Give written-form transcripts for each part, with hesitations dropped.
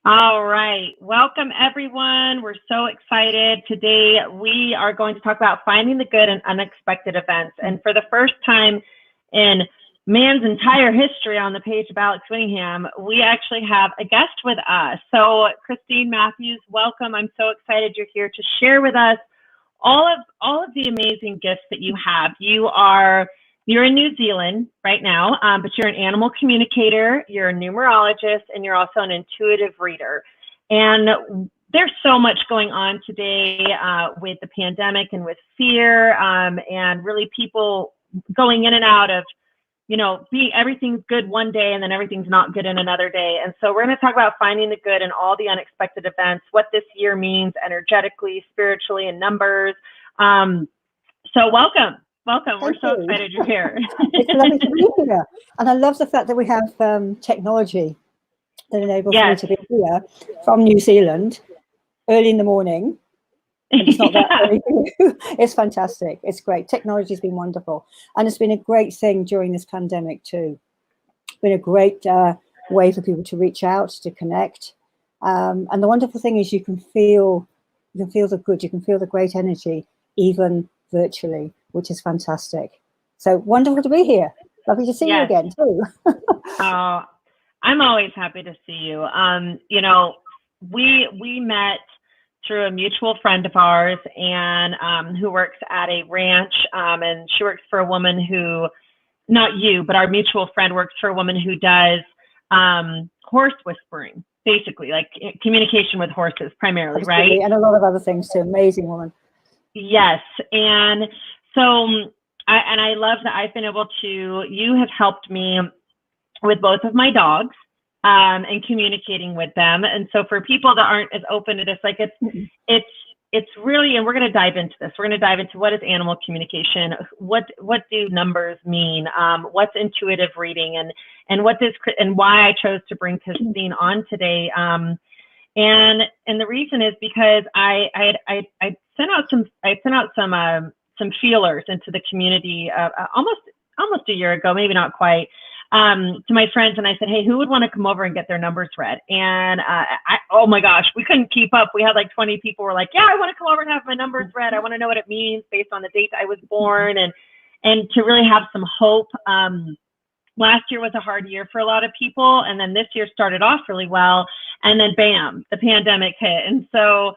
All right. Welcome, everyone. We're so excited. Today, we are going to talk about finding the good in unexpected events. And for the first time in man's entire history on the page of Alex Winningham, we actually have a guest with us. So, Christine Matthews, welcome. I'm so excited you're here to share with us all of the amazing gifts that you have. You're in New Zealand right now, but you're an animal communicator, you're a numerologist, and you're also an intuitive reader. And there's so much going on today with the pandemic and with fear, and really people going in and out of, everything's good one day and then everything's not good in another day. And so we're going to talk about finding the good in all the unexpected events, what this year means energetically, spiritually, and numbers. So welcome. We're so excited you're here. It's lovely to be here. And I love the fact that we have technology that enables me to be here from New Zealand early in the morning. It's not that early for you. It's fantastic. It's great. Technology has been wonderful. And it's been a great thing during this pandemic too. It's been a great way for people to reach out, to connect. And the wonderful thing is you can feel the good, you can feel the great energy, even virtually, which is fantastic. So wonderful to be here. Lovely to see you again too. Oh, I'm always happy to see you. We met through a mutual friend of ours, and who works at a ranch, and she works for a woman who, not you, but our mutual friend works for a woman who does horse whispering, basically, like communication with horses primarily. Absolutely. Right? And a lot of other things too. Amazing woman. Yes. And so I love that you have helped me with both of my dogs, and communicating with them. And so for people that aren't as open to this, like it's really, and we're going to dive into this. We're going to dive into what is animal communication, what do numbers mean, what's intuitive reading, and why I chose to bring Christine on today. And the reason is because I sent out some feelers into the community almost a year ago, maybe not quite, to my friends, and I said, hey, who would want to come over and get their numbers read? And oh my gosh, we couldn't keep up. We had like 20 people were like, yeah, I want to come over and have my numbers read. I want to know what it means based on the date I was born, and to really have some hope. Last year was a hard year for a lot of people, and then this year started off really well, and then bam, the pandemic hit. And so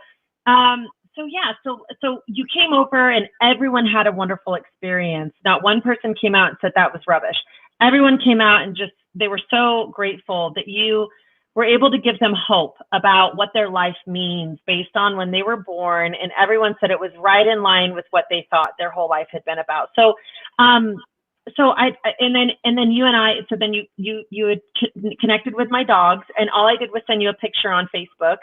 you came over and everyone had a wonderful experience. Not one person came out and said that was rubbish. Everyone came out and they were so grateful that you were able to give them hope about what their life means based on when they were born. And everyone said it was right in line with what they thought their whole life had been about. So then you and I, so then you had connected with my dogs, and all I did was send you a picture on Facebook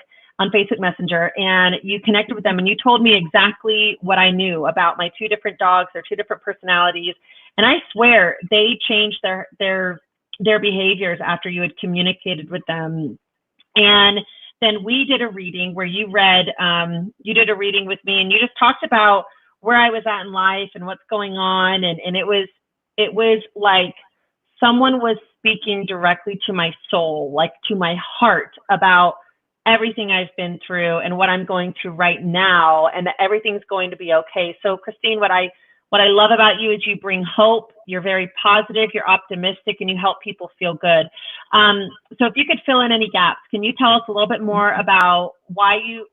Messenger, and you connected with them, and you told me exactly what I knew about my two different dogs, their two different personalities. And I swear they changed their behaviors after you had communicated with them. And then we did a reading where you did a reading with me, and you just talked about where I was at in life and what's going on. And it was like someone was speaking directly to my soul, like to my heart, about everything I've been through and what I'm going through right now, and that everything's going to be okay. So Christine, what I love about you is you bring hope. You're very positive, you're optimistic, and you help people feel good. So if you could fill in any gaps, can you tell us a little bit more about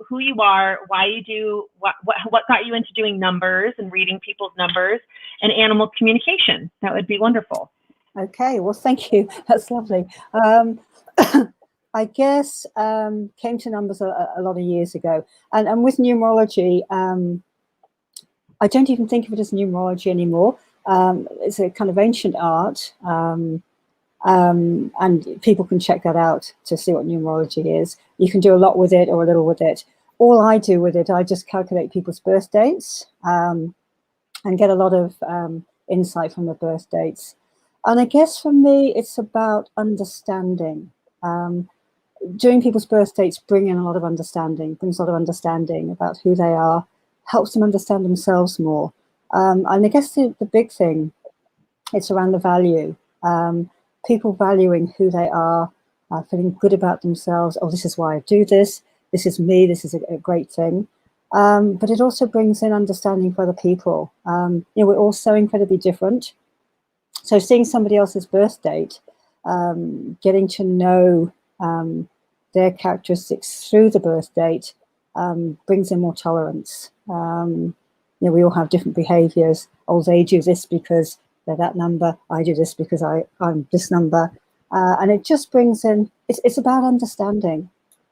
who you are, why you do, what got you into doing numbers and reading people's numbers and animal communication? That would be wonderful. Okay, well, thank you. That's lovely. I guess came to numbers a lot of years ago, and with numerology, I don't even think of it as numerology anymore. It's a kind of ancient art, and people can check that out to see what numerology is. You can do a lot with it or a little with it. All I do with it, I just calculate people's birth dates and get a lot of insight from the birth dates. And I guess for me, it's about understanding. Doing people's birth dates brings a lot of understanding about who they are, helps them understand themselves more. And I guess the big thing, it's around the value. People valuing who they are, feeling good about themselves. Oh, this is why I do this. This is me. This is a great thing. But it also brings in understanding for other people. We're all so incredibly different. So seeing somebody else's birth date, getting to know their characteristics through the birth date brings in more tolerance. We all have different behaviors. Oh, they do this because they're that number. I do this because I'm this number. And it just brings in, it's about understanding.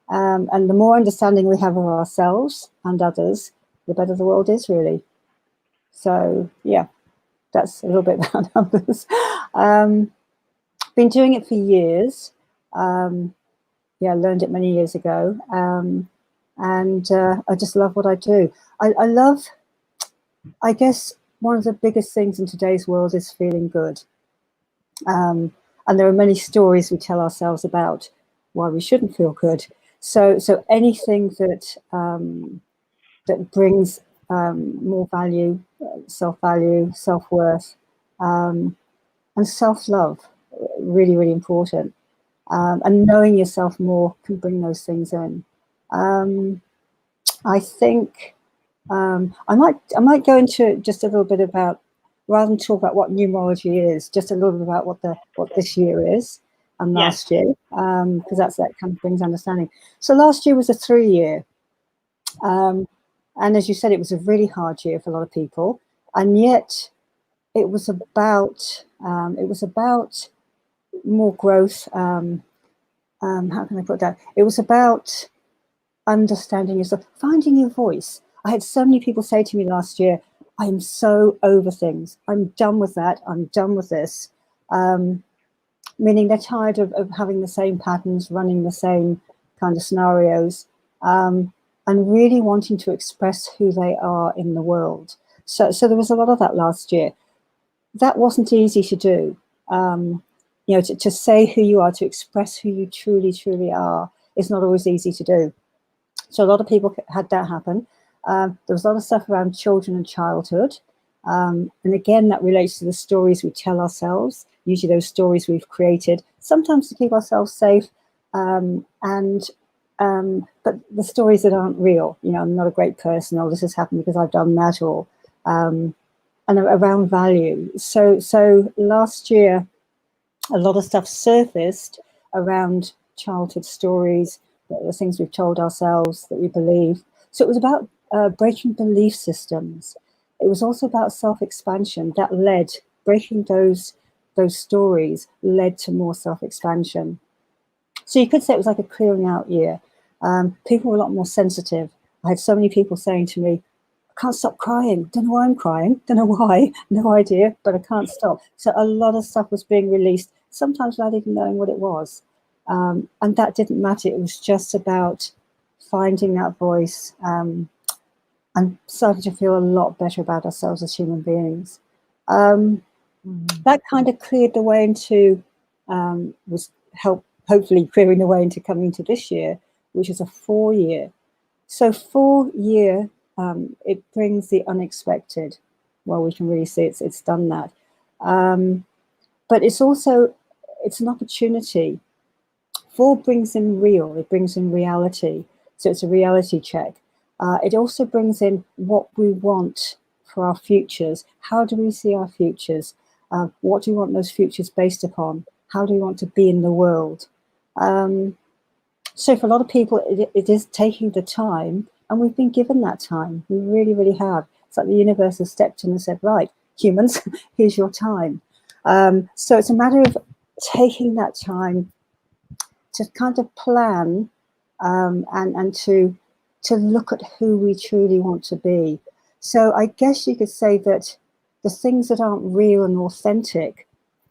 And the more understanding we have of ourselves and others, the better the world is, really. So, yeah, that's a little bit about numbers. Been doing it for years. Learned it many years ago. And I just love what I do. I guess one of the biggest things in today's world is feeling good. And there are many stories we tell ourselves about why we shouldn't feel good. So anything that that brings more value, self-value, self-worth, and self-love, really, really important. And knowing yourself more can bring those things in. I think I might go into just a little bit about, rather than talk about what numerology is, just a little bit about what this year is and last year, because that kind of brings understanding. So last year was a 3-year, and as you said, it was a really hard year for a lot of people, and yet it was about more growth. How can I put that? It was about understanding yourself, finding your voice. I had so many people say to me last year, I'm so over things. I'm done with that. I'm done with this. Meaning they're tired of having the same patterns, running the same kind of scenarios, and really wanting to express who they are in the world. So there was a lot of that last year. That wasn't easy to do. To say who you are, to express who you truly, truly are, is not always easy to do. So a lot of people had that happen. There was a lot of stuff around children and childhood. And again, that relates to the stories we tell ourselves, usually those stories we've created, sometimes to keep ourselves safe, but the stories that aren't real. I'm not a great person, or this has happened because I've done that, or and around value. So last year, a lot of stuff surfaced around childhood stories, the things we've told ourselves that we believe. So it was about breaking belief systems. It was also about self-expansion. That led, breaking those stories led to more self-expansion. So you could say it was like a clearing out year. People were a lot more sensitive. I had so many people saying to me, I can't stop crying. Don't know why I'm crying. Don't know why. No idea, but I can't stop. So a lot of stuff was being released, sometimes without even knowing what it was. And that didn't matter. It was just about finding that voice and starting to feel a lot better about ourselves as human beings. That kind of cleared the way into, hopefully clearing the way into coming to this year, which is a 4-year. So 4-year, it brings the unexpected. Well, we can really see it's done that. But it's also, it's an opportunity. 4 brings in real, it brings in reality. So it's a reality check. It also brings in what we want for our futures. How do we see our futures? What do we want those futures based upon? How do we want to be in the world? So for a lot of people, it is taking the time, and we've been given that time. We really, really have. It's like the universe has stepped in and said, right, humans, here's your time. So it's a matter of taking that time to kind of plan and to look at who we truly want to be. So I guess you could say that the things that aren't real and authentic,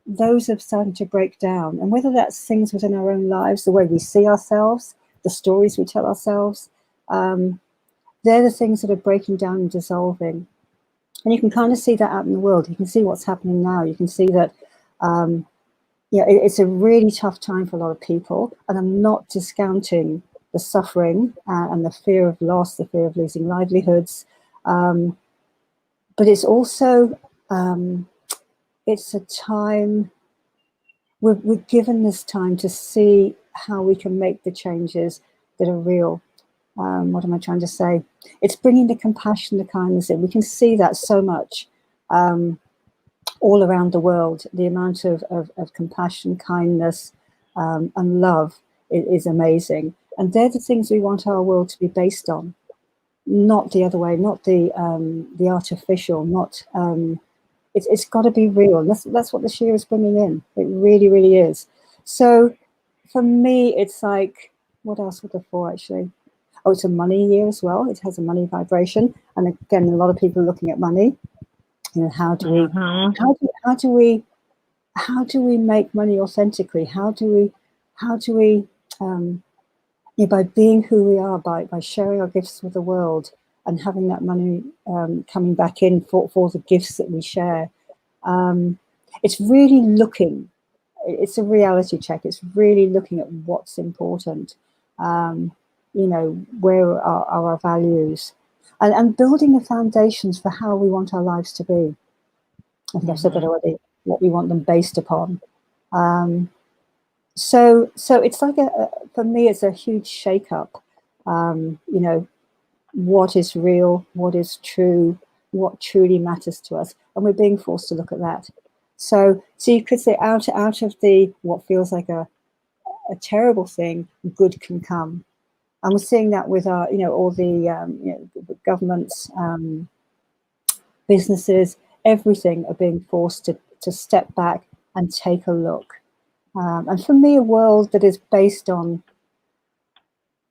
those are starting to break down. And whether that's things within our own lives, the way we see ourselves, the stories we tell ourselves, they're the things that are breaking down and dissolving. And you can kind of see that out in the world. You can see what's happening now. You can see that it's a really tough time for a lot of people. And I'm not discounting the suffering and the fear of loss, the fear of losing livelihoods. But it's also, it's a time, we're given this time to see how we can make the changes that are real. What am I trying to say? It's bringing the compassion, the kindness in. We can see that so much all around the world. The amount of compassion, kindness, and love is amazing. And they're the things we want our world to be based on, not the other way, not the artificial, not it's got to be real. And that's what this year is bringing in. It really, really is. So for me, it's like, what else would the four actually? Oh, it's a money year as well. It has a money vibration, and again, a lot of people are looking at money. You know, how do we make money authentically? How do we by being who we are, by sharing our gifts with the world and having that money coming back in for the gifts that we share. It's really looking, it's a reality check. It's really looking at what's important. You know, where are our values, and building the foundations for how we want our lives to be. I think I've said that already, what we want them based upon. So it's like for me, it's a huge shake-up. You know, what is real, what is true, what truly matters to us, and we're being forced to look at that. So you could say out of the what feels like a terrible thing, good can come. And we're seeing that with our, you know, all the you know, governments, businesses, everything are being forced to step back and take a look. And for me, a world that is based on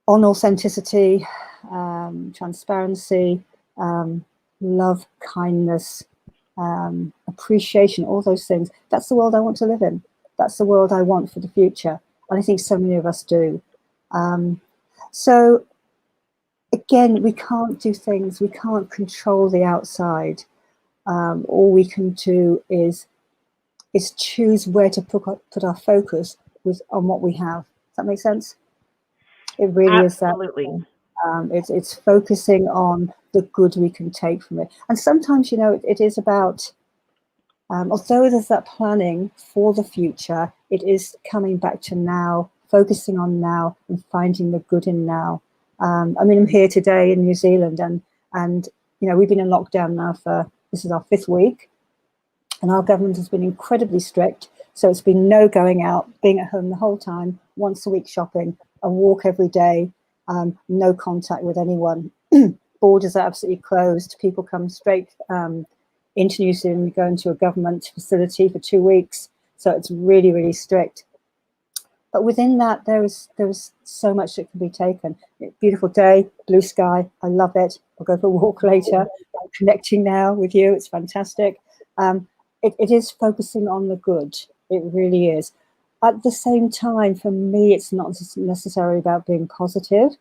authenticity, transparency, love, kindness, appreciation, all those things. That's the world I want to live in. That's the world I want for the future. And I think so many of us do. So again, we can't do things, we can't control the outside. All we can do is choose where to put our focus on what we have. Does that make sense? It really is that. Absolutely. It's focusing on the good we can take from it. And sometimes, you know, it is about, although there's that planning for the future, it is coming back to now, focusing on now and finding the good in now. I mean, I'm here today in New Zealand, and you know, we've been in lockdown now this is our 5th week, and our government has been incredibly strict. So it's been no going out, being at home the whole time, once a week shopping, a walk every day, no contact with anyone. Borders are absolutely closed. People come straight into New Zealand, go into a government facility for 2 weeks. So it's really, really strict. But within that, there is so much that can be taken. Beautiful day, blue sky, I love it. I'll go for a walk later. I'm connecting now with you, it's fantastic. It is focusing on the good, it really is. At the same time, for me, it's not necessarily about being positive.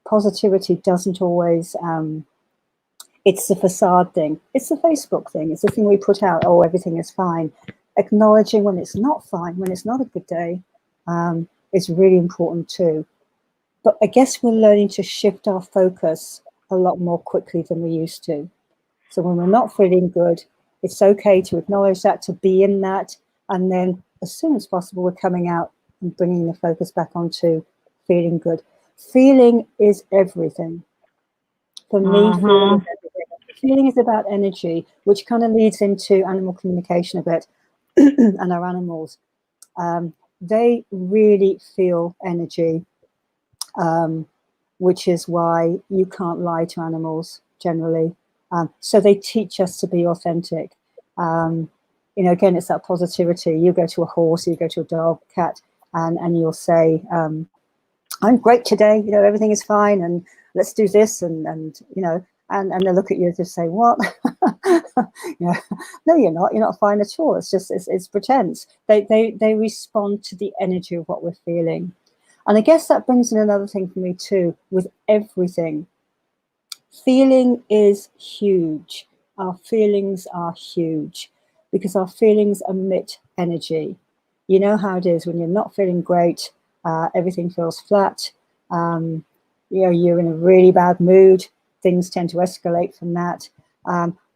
Positivity doesn't always, it's the facade thing. It's the Facebook thing. It's the thing we put out, oh, everything is fine. Acknowledging when it's not fine, when it's not a good day, is really important too. But I guess we're learning to shift our focus a lot more quickly than we used to. So when we're not feeling good, it's okay to acknowledge that, to be in that, and then as soon as possible, we're coming out and bringing the focus back onto feeling good. Feeling is everything. For me, feeling is everything. Feeling is about energy, which kind of leads into animal communication a bit, and our animals. They really feel energy, which is why you can't lie to animals generally. So they teach us to be authentic. You know, again, it's that positivity. You go to a horse, you go to a dog, cat, and you'll say, I'm great today, you know, everything is fine, and let's do this, and you know, and they look at you and just say, what? You know, no, you're not fine at all. It's just, it's pretense. They respond to the energy of what we're feeling. And I guess that brings in another thing for me too, with everything. Feeling is huge. Our feelings are huge because our feelings emit energy. You know how it is when you're not feeling great, everything feels flat. You know, you're in a really bad mood. Things tend to escalate from that.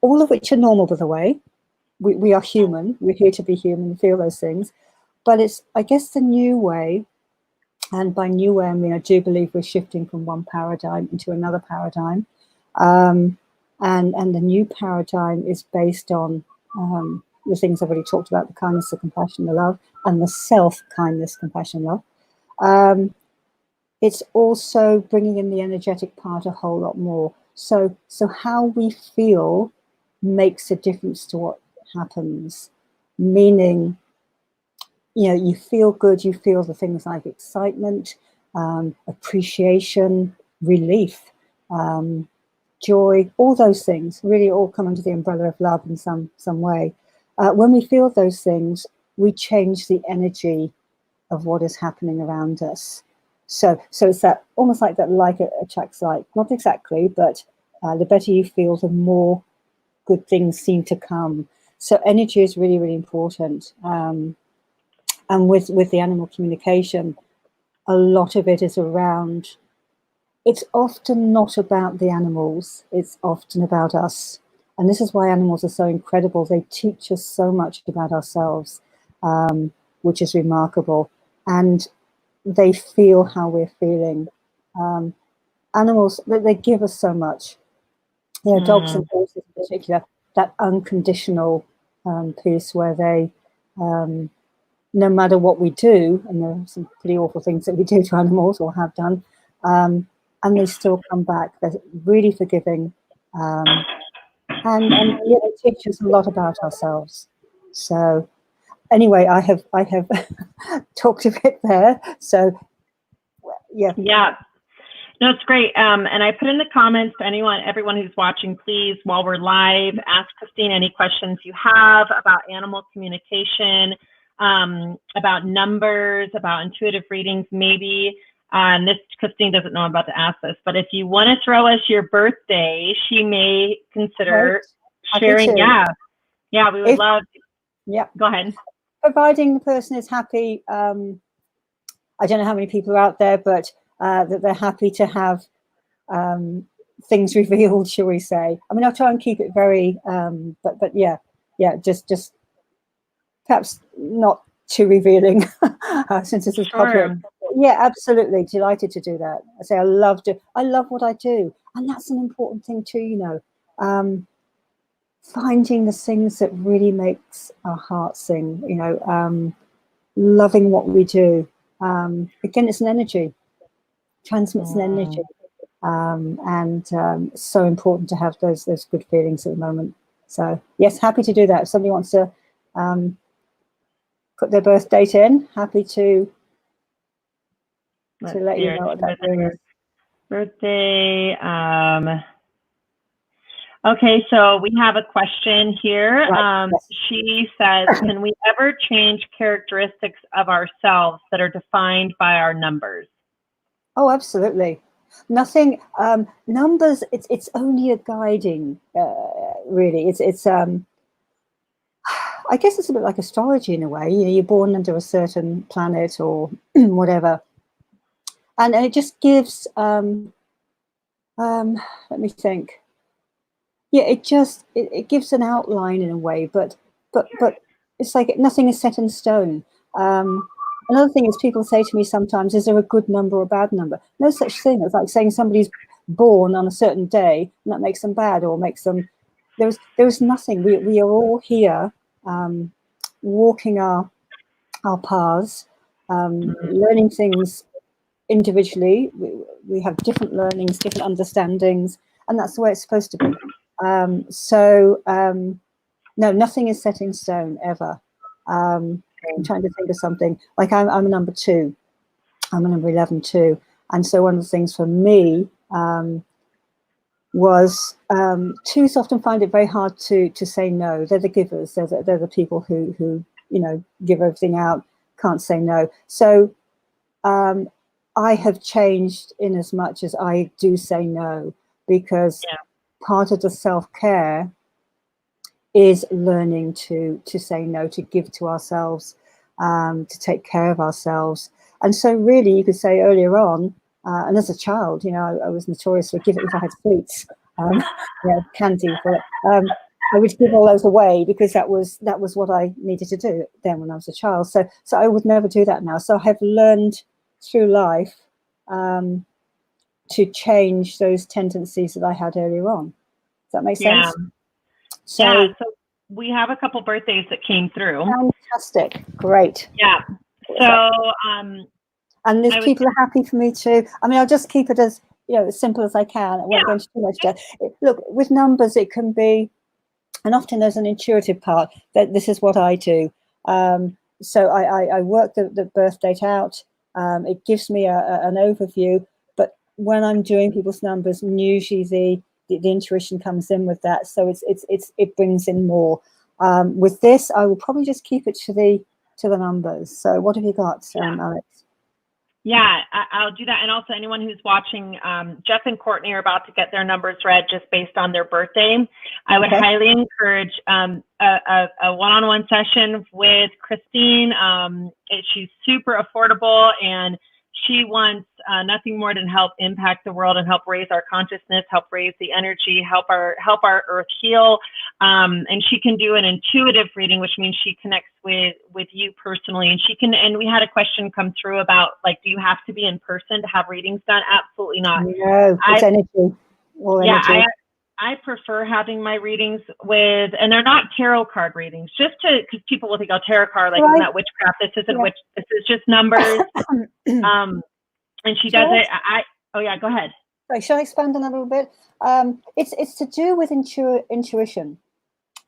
All of which are normal, by the way. We are human. We're here to be human and feel those things. But it's, I guess, the new way And by new way, I mean, I do believe we're shifting from one paradigm into another paradigm. And the new paradigm is based on the things I've already talked about, the kindness, the compassion, the love, and the self-kindness, compassion, love. It's also bringing in the energetic part a whole lot more. So how we feel makes a difference to what happens, meaning, you know, you feel good, you feel the things like excitement, appreciation, relief, joy, all those things really all come under the umbrella of love in some way. When we feel those things, we change the energy of what is happening around us. So it's that almost like that like attracts like, not exactly, but the better you feel, the more good things seem to come. So energy is really, really important. And with the animal communication, a lot of it is around, it's often not about the animals, it's often about us. And this is why animals are so incredible. They teach us so much about ourselves, which is remarkable. And they feel how we're feeling. Animals, they give us so much. You know, dogs and horses in particular, that unconditional piece where they, no matter what we do, and there are some pretty awful things that we do to animals or have done, and they still come back. They're really forgiving. And yeah, they teach us a lot about ourselves. So anyway, I have talked a bit there. So yeah. Yeah. No, it's great. And I put in the comments to everyone who's watching, please, while we're live, ask Christine any questions you have about animal communication, about numbers, about intuitive readings, maybe. And this, Christine doesn't know I'm about to ask this, but if you want to throw us your birthday, she may consider sharing. Yeah, we would love. Yeah, go ahead. Providing the person is happy. I don't know how many people are out there, but that they're happy to have things revealed, shall we say? I mean, I'll try and keep it very, but yeah, just perhaps not too revealing since this is public. Yeah, absolutely delighted to do that. I say I love what I do, and that's an important thing too. You know, finding the things that really makes our heart sing. You know, loving what we do. Again, it's an energy, transmits an energy, and it's so important to have those good feelings at the moment. So yes, happy to do that. If somebody wants to put their birth date in, happy to let you know what that is. Birthday. Okay, so we have a question here. Right. She says, can we ever change characteristics of ourselves that are defined by our numbers? Oh, absolutely. Nothing, numbers, it's only a guiding, really. It's I guess it's a bit like astrology in a way. You know, you're born under a certain planet or whatever. And it just gives, let me think. Yeah, it gives an outline in a way, but it's like nothing is set in stone. Another thing is people say to me sometimes, is there a good number or a bad number? No such thing. It's like saying somebody's born on a certain day and that makes them bad or makes them, there's nothing. We are all here walking our paths, learning things individually. We have different learnings, different understandings, and that's the way it's supposed to be. No, nothing is set in stone ever. I'm trying to think of something. Like I'm a number 2. I'm a number 11 too. And so one of the things for me was 2s often find it very hard to say no. They're the givers. They're the people who you know, give everything out, can't say no. So I have changed in as much as I do say no, because part of the self-care is learning to say no, to give to ourselves, to take care of ourselves. And so really you could say earlier on, and as a child, you know, I was notorious for giving, if I had sweets, candy, but I would give all those away because that was what I needed to do then when I was a child. So I would never do that now. So I have learned through life to change those tendencies that I had earlier on. Does that make sense? So we have a couple birthdays that came through. Fantastic. Great. Yeah. So and there's people are happy for me to, I mean, I'll just keep it as, as simple as I can. I won't go into too much depth. Look, with numbers, it can be, and often there's an intuitive part that this is what I do. So I work the birth date out. It gives me an overview, but when I'm doing people's numbers, usually the intuition comes in with that. So it brings in more. With this, I will probably just keep it to the numbers. So what have you got, Alex? Yeah, I'll do that. And also anyone who's watching, Jeff and Courtney are about to get their numbers read just based on their birthday. I would highly encourage a one-on-one session with Christine. She's super affordable, and she wants nothing more than help impact the world and help raise our consciousness, help raise the energy, help our earth heal. And she can do an intuitive reading, which means she connects with you personally. And we had a question come through about, like, do you have to be in person to have readings done? Absolutely not. No, it's energy. Energy. I prefer having my readings with, and they're not tarot card readings, because people will think, oh, tarot card, like, isn't that witchcraft? This isn't witch. This is just numbers. And she does it. Oh yeah, go ahead. Right, shall I expand on that a little bit? It's to do with intuition.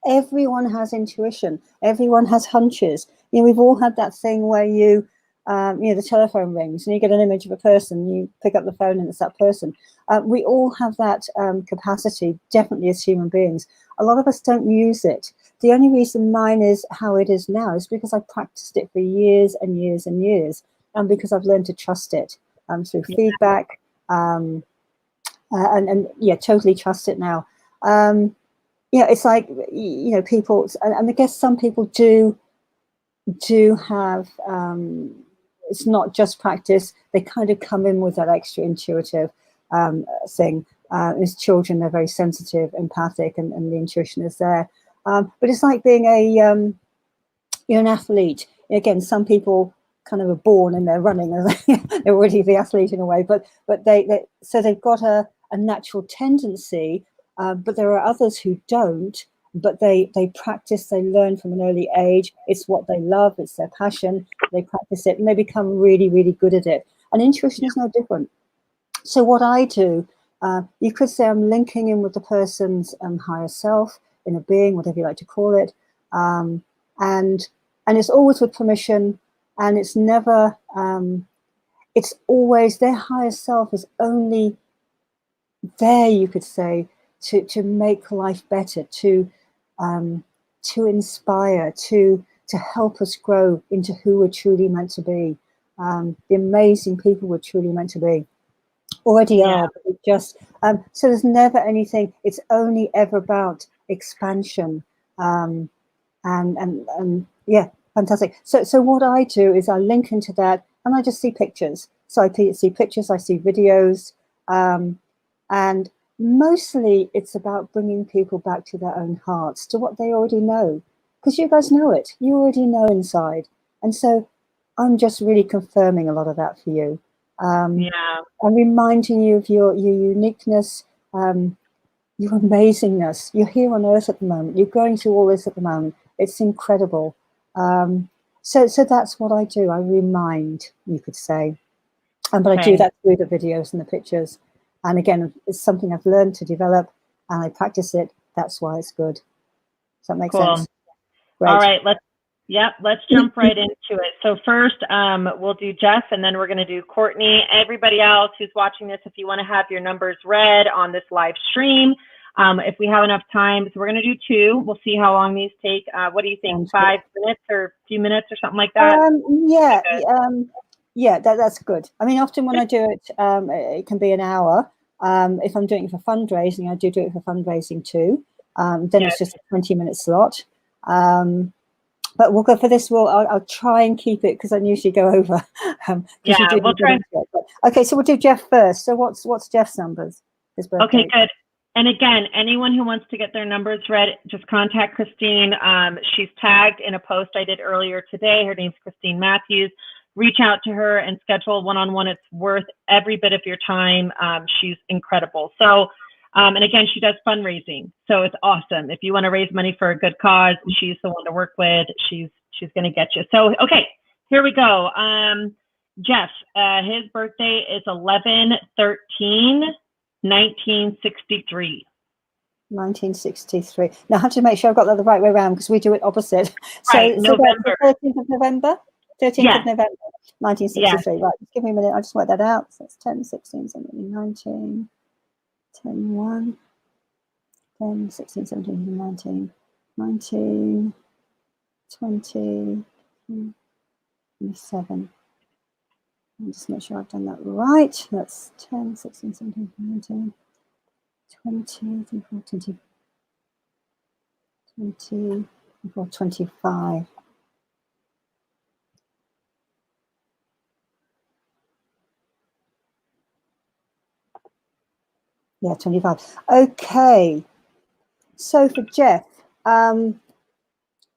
Everyone has intuition. Everyone has hunches. We've all had that thing where the telephone rings and you get an image of a person, you pick up the phone and it's that person. We all have that capacity, definitely as human beings. A lot of us don't use it. The only reason mine is how it is now is because I practiced it for years and years and years, and because I've learned to trust it through feedback, and totally trust it now. It's like, people, and I guess some people do have, it's not just practice, they kind of come in with that extra intuitive thing. As children, they're very sensitive, empathic, and the intuition is there. But it's like being an athlete. Again, some people kind of are born and they're running, they're already the athlete in a way, but so they've got a natural tendency, but there are others who don't, but they practice, they learn from an early age. It's what they love, it's their passion, they practice it, and they become really, really good at it. And intuition is no different. So what I do, you could say I'm linking in with the person's higher self, inner being, whatever you like to call it, and it's always with permission, and it's never, it's always, their higher self is only there, you could say, to make life better, to inspire, to help us grow into who we're truly meant to be, the amazing people we're truly meant to be. Already are, but it just, so there's never anything, it's only ever about expansion, and fantastic. So what I do is I link into that, and I just see pictures. So I see pictures, I see videos, and mostly it's about bringing people back to their own hearts, to what they already know, because you guys know it, you already know inside. And so I'm just really confirming a lot of that for you. I'm reminding you of your uniqueness, your amazingness. You're here on earth at the moment. You're going through all this at the moment. It's incredible. So that's what I do. I remind, you could say. But I do that through the videos and the pictures. And again, it's something I've learned to develop, and I practice it. That's why it's good. Does that make sense? Great. All right, let's jump right into it. So first, we'll do Jeff, and then we're going to do Courtney. Everybody else who's watching this, if you want to have your numbers read on this live stream, if we have enough time, so we're going to do 2. We'll see how long these take. What do you think? 5 minutes or a few minutes or something like that? That's good. I mean, often when I do it, it can be an hour. If I'm doing it for fundraising, I do it for fundraising too. Then it's just a 20-minute slot. But we'll go for this. I'll try and keep it, because I usually go over. We'll try. Okay, so we'll do Jeff first. So what's Jeff's numbers? His birthday. Okay, good. And again, anyone who wants to get their numbers read, just contact Christine. She's tagged in a post I did earlier today. Her name's Christine Matthews. reach out to her and schedule one-on-one. It's worth every bit of your time. She's incredible. So, and again, she does fundraising. So it's awesome. If you want to raise money for a good cause, she's the one to work with. She's going to get you. So, okay, here we go. Jeff, his birthday is 11/13/1963. 1963. Now I have to make sure I've got that the right way around because we do it opposite. Right, So November. that's the 13th of November? 13th of November, 1963. Yeah. Right, just give me a minute. I'll just work that out. So it's 10, 16, 17, 19, 10, 1, 10, 16, 17, 19, 19, 20, 27. I'll just make sure I've done that right. That's 10, 16, 17, 19, 20, 24, 20, 24, 25. Yeah, 25. Okay. So for Jeff,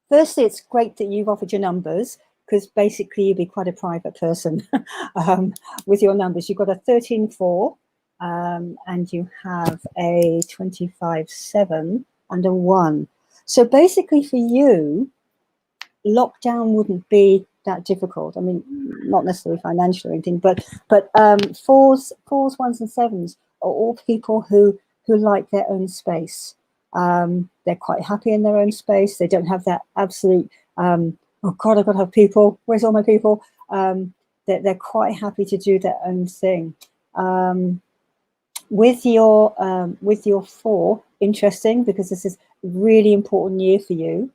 firstly, it's great that you've offered your numbers because basically you'd be quite a private person with your numbers. You've got a 13-4 and you have a 25-7 and a 1. So basically for you, lockdown wouldn't be that difficult. I mean, not necessarily financially or anything, but fours, ones and sevens are all people who like their own space. They're quite happy in their own space. They don't have that absolute, oh God, I've got to have people. Where's all my people? They're quite happy to do their own thing. With your 4, interesting, because this is a really important year for you,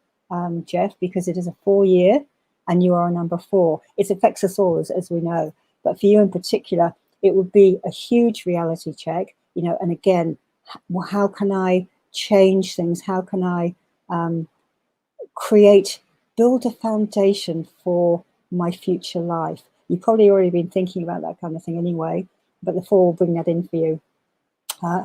Jeff, because it is a 4-year and you are a number 4. It affects us all, as we know. But for you in particular, it would be a huge reality check, you know, and again, how can I change things? How can I build a foundation for my future life? You've probably already been thinking about that kind of thing anyway, but the 4 will bring that in for you.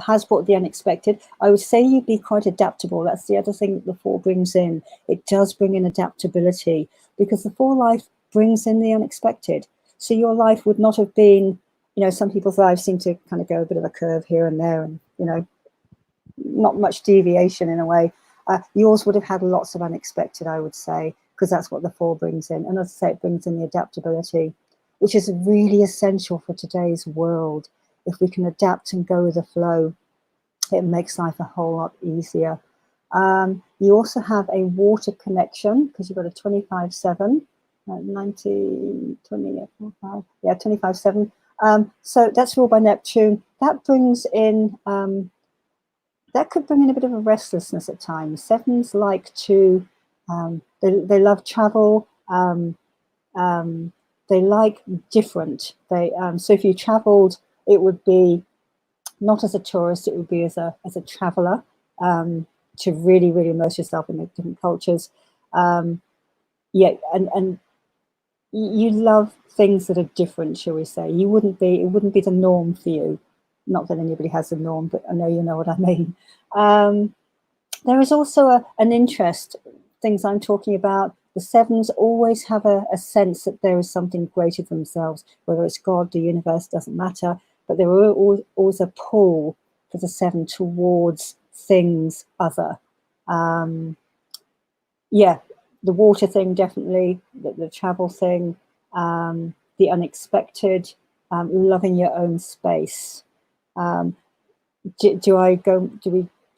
Has brought the unexpected. I would say you'd be quite adaptable. That's the other thing that the 4 brings in. It does bring in adaptability because the 4 life brings in the unexpected. So your life would not have been, you know, some people's lives seem to kind of go a bit of a curve here and there and, you know, not much deviation in a way. Yours would have had lots of unexpected, I would say, because that's what the 4 brings in. And as I say, it brings in the adaptability, which is really essential for today's world. If we can adapt and go with the flow, it makes life a whole lot easier. You also have a water connection because you've got a 25-7, 19, 20, 25, yeah, 25-7. So that's ruled by Neptune. That brings in, that could bring in a bit of a restlessness at times. 7s like to, they love travel. They like different. So if you traveled, it would be not as a tourist, it would be as a traveler, to really immerse yourself in the different cultures. Yeah, and you love things that are different, shall we say. It wouldn't be the norm for you. Not that anybody has a norm, but I know you know what I mean. There is also an interest, things I'm talking about. The 7s always have a sense that there is something greater than themselves, whether it's God, the universe, doesn't matter. But there are always a pull for the 7 towards things other. Yeah, the water thing, definitely, the travel thing, the unexpected, loving your own space. Do I do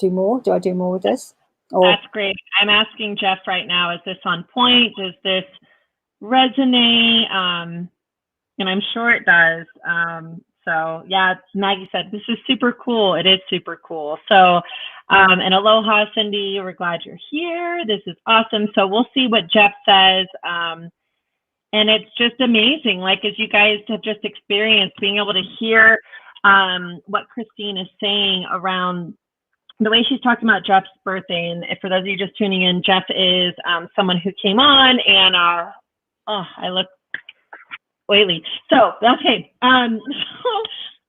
more? Do I do more with this? That's great. I'm asking Jeff right now, is this on point? Does this resonate? And I'm sure it does. So yeah, Maggie said, this is super cool. It is super cool. So, and aloha, Cindy, we're glad you're here. This is awesome. So we'll see what Jeff says. And it's just amazing. Like, as you guys have just experienced, being able to hear what Christine is saying around the way she's talking about Jeff's birthday. And for those of you just tuning in, Jeff is someone who came on and I look oily. So, okay. So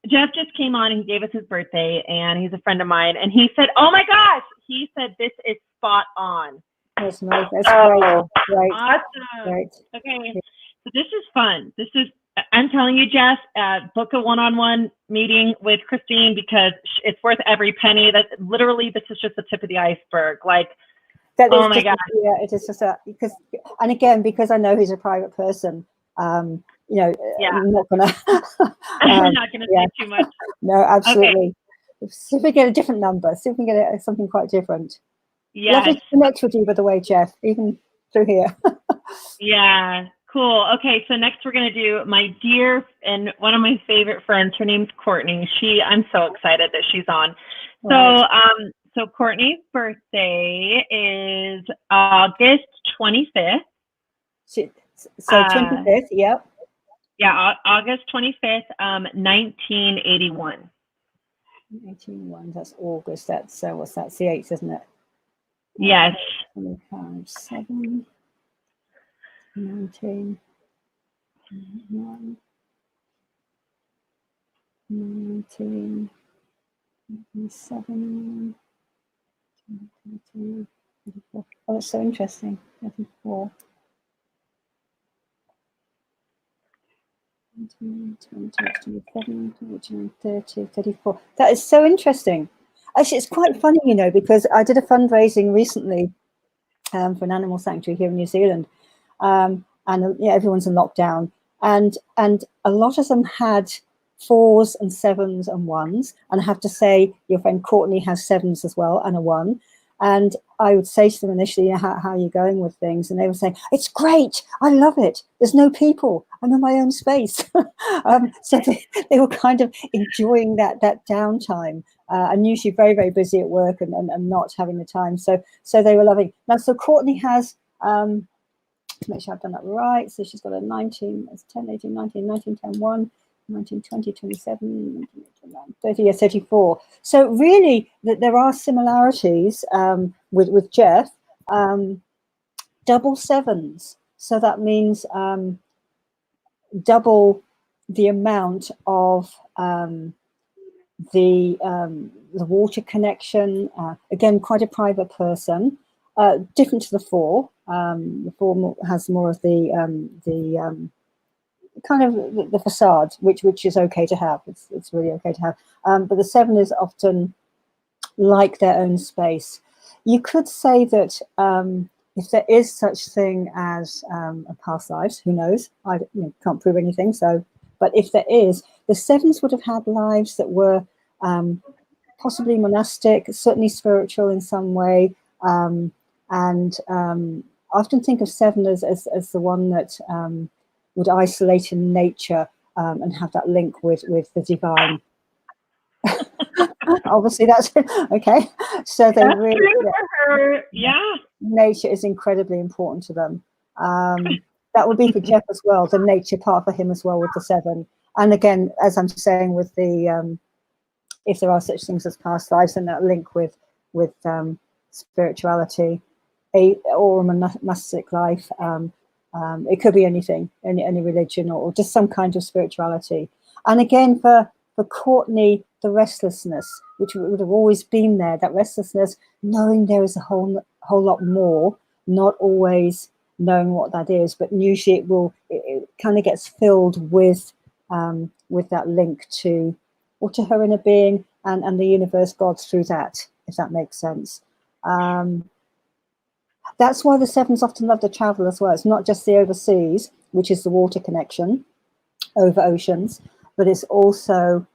Jeff just came on and he gave us his birthday, and he's a friend of mine. And he said, oh my gosh, he said, this is spot on. That's nice. That's great. Awesome. Great. Okay. This is fun. I'm telling you, Jess, book a one-on-one meeting with Christine because it's worth every penny. That literally, this is just the tip of the iceberg. Like, oh my God. Yeah, it is just because, and again, because I know he's a private person, you know, Yeah. I'm not gonna. I'm not gonna say too much. No, absolutely. Okay. See if we get a different number. See if we get something quite different. Yes. Lovely to connect with you, by the way, Jeff, even through here. Yeah, cool. Okay, so next we're gonna do my dear and one of my favorite friends. Her name's Courtney. I'm so excited that she's on. Right. So Courtney's birthday is August 25th. So 25th, yep. Yeah, August 25th, 1981. 81, that's August. That's what's that? It's the 8th, isn't it? Yes. 25, 7, 19, 19, 7, 22, 24. Oh, that's so interesting. 34. 27, 30, 34. That is so interesting. Actually, it's quite funny, you know, because I did a fundraising recently for an animal sanctuary here in New Zealand, and yeah, everyone's in lockdown, and a lot of them had 4s and 7s and 1s, and I have to say, your friend Courtney has 7s as well and a 1. And I would say to them initially, how are you going with things? And they would say, it's great. I love it. There's no people. I'm in my own space. So they were kind of enjoying that downtime, and usually very, very busy at work and not having the time. So they were loving. Now, so Courtney has, to make sure I've done that right. So she's got a 19, it's 10, 18, 19, 19, 10, 1. 19, 20, 27, 19, 29, 30, yeah, 34. So really, there are similarities with Jeff. Double 7s. So that means double the amount of the water connection. Again, quite a private person. Different to the 4. The 4 has more of the kind of the facade, which is okay to have. It's really okay to have. But the 7 is often like their own space. You could say that if there is such thing as a past lives, who knows? I can't prove anything. So, but if there is, the 7s would have had lives that were possibly monastic, certainly spiritual in some way, and I often think of 7 as the one that would isolate in nature and have that link with the divine. Obviously, that's okay. So they that's really, true for her. Yeah. Nature is incredibly important to them. That would be for Jeff as well. The nature part for him as well with the 7. And again, as I'm saying, with the if there are such things as past lives and that link with spirituality, or a monastic life. It could be anything, any religion, or just some kind of spirituality. And again, for Courtney, the restlessness, which would have always been there, that restlessness, knowing there is a whole lot more, not always knowing what that is, but usually it kind of gets filled with that link to her inner being and the universe, God, through that, if that makes sense. That's why the 7s often love to travel as well. It's not just the overseas, which is the water connection over oceans, but it's also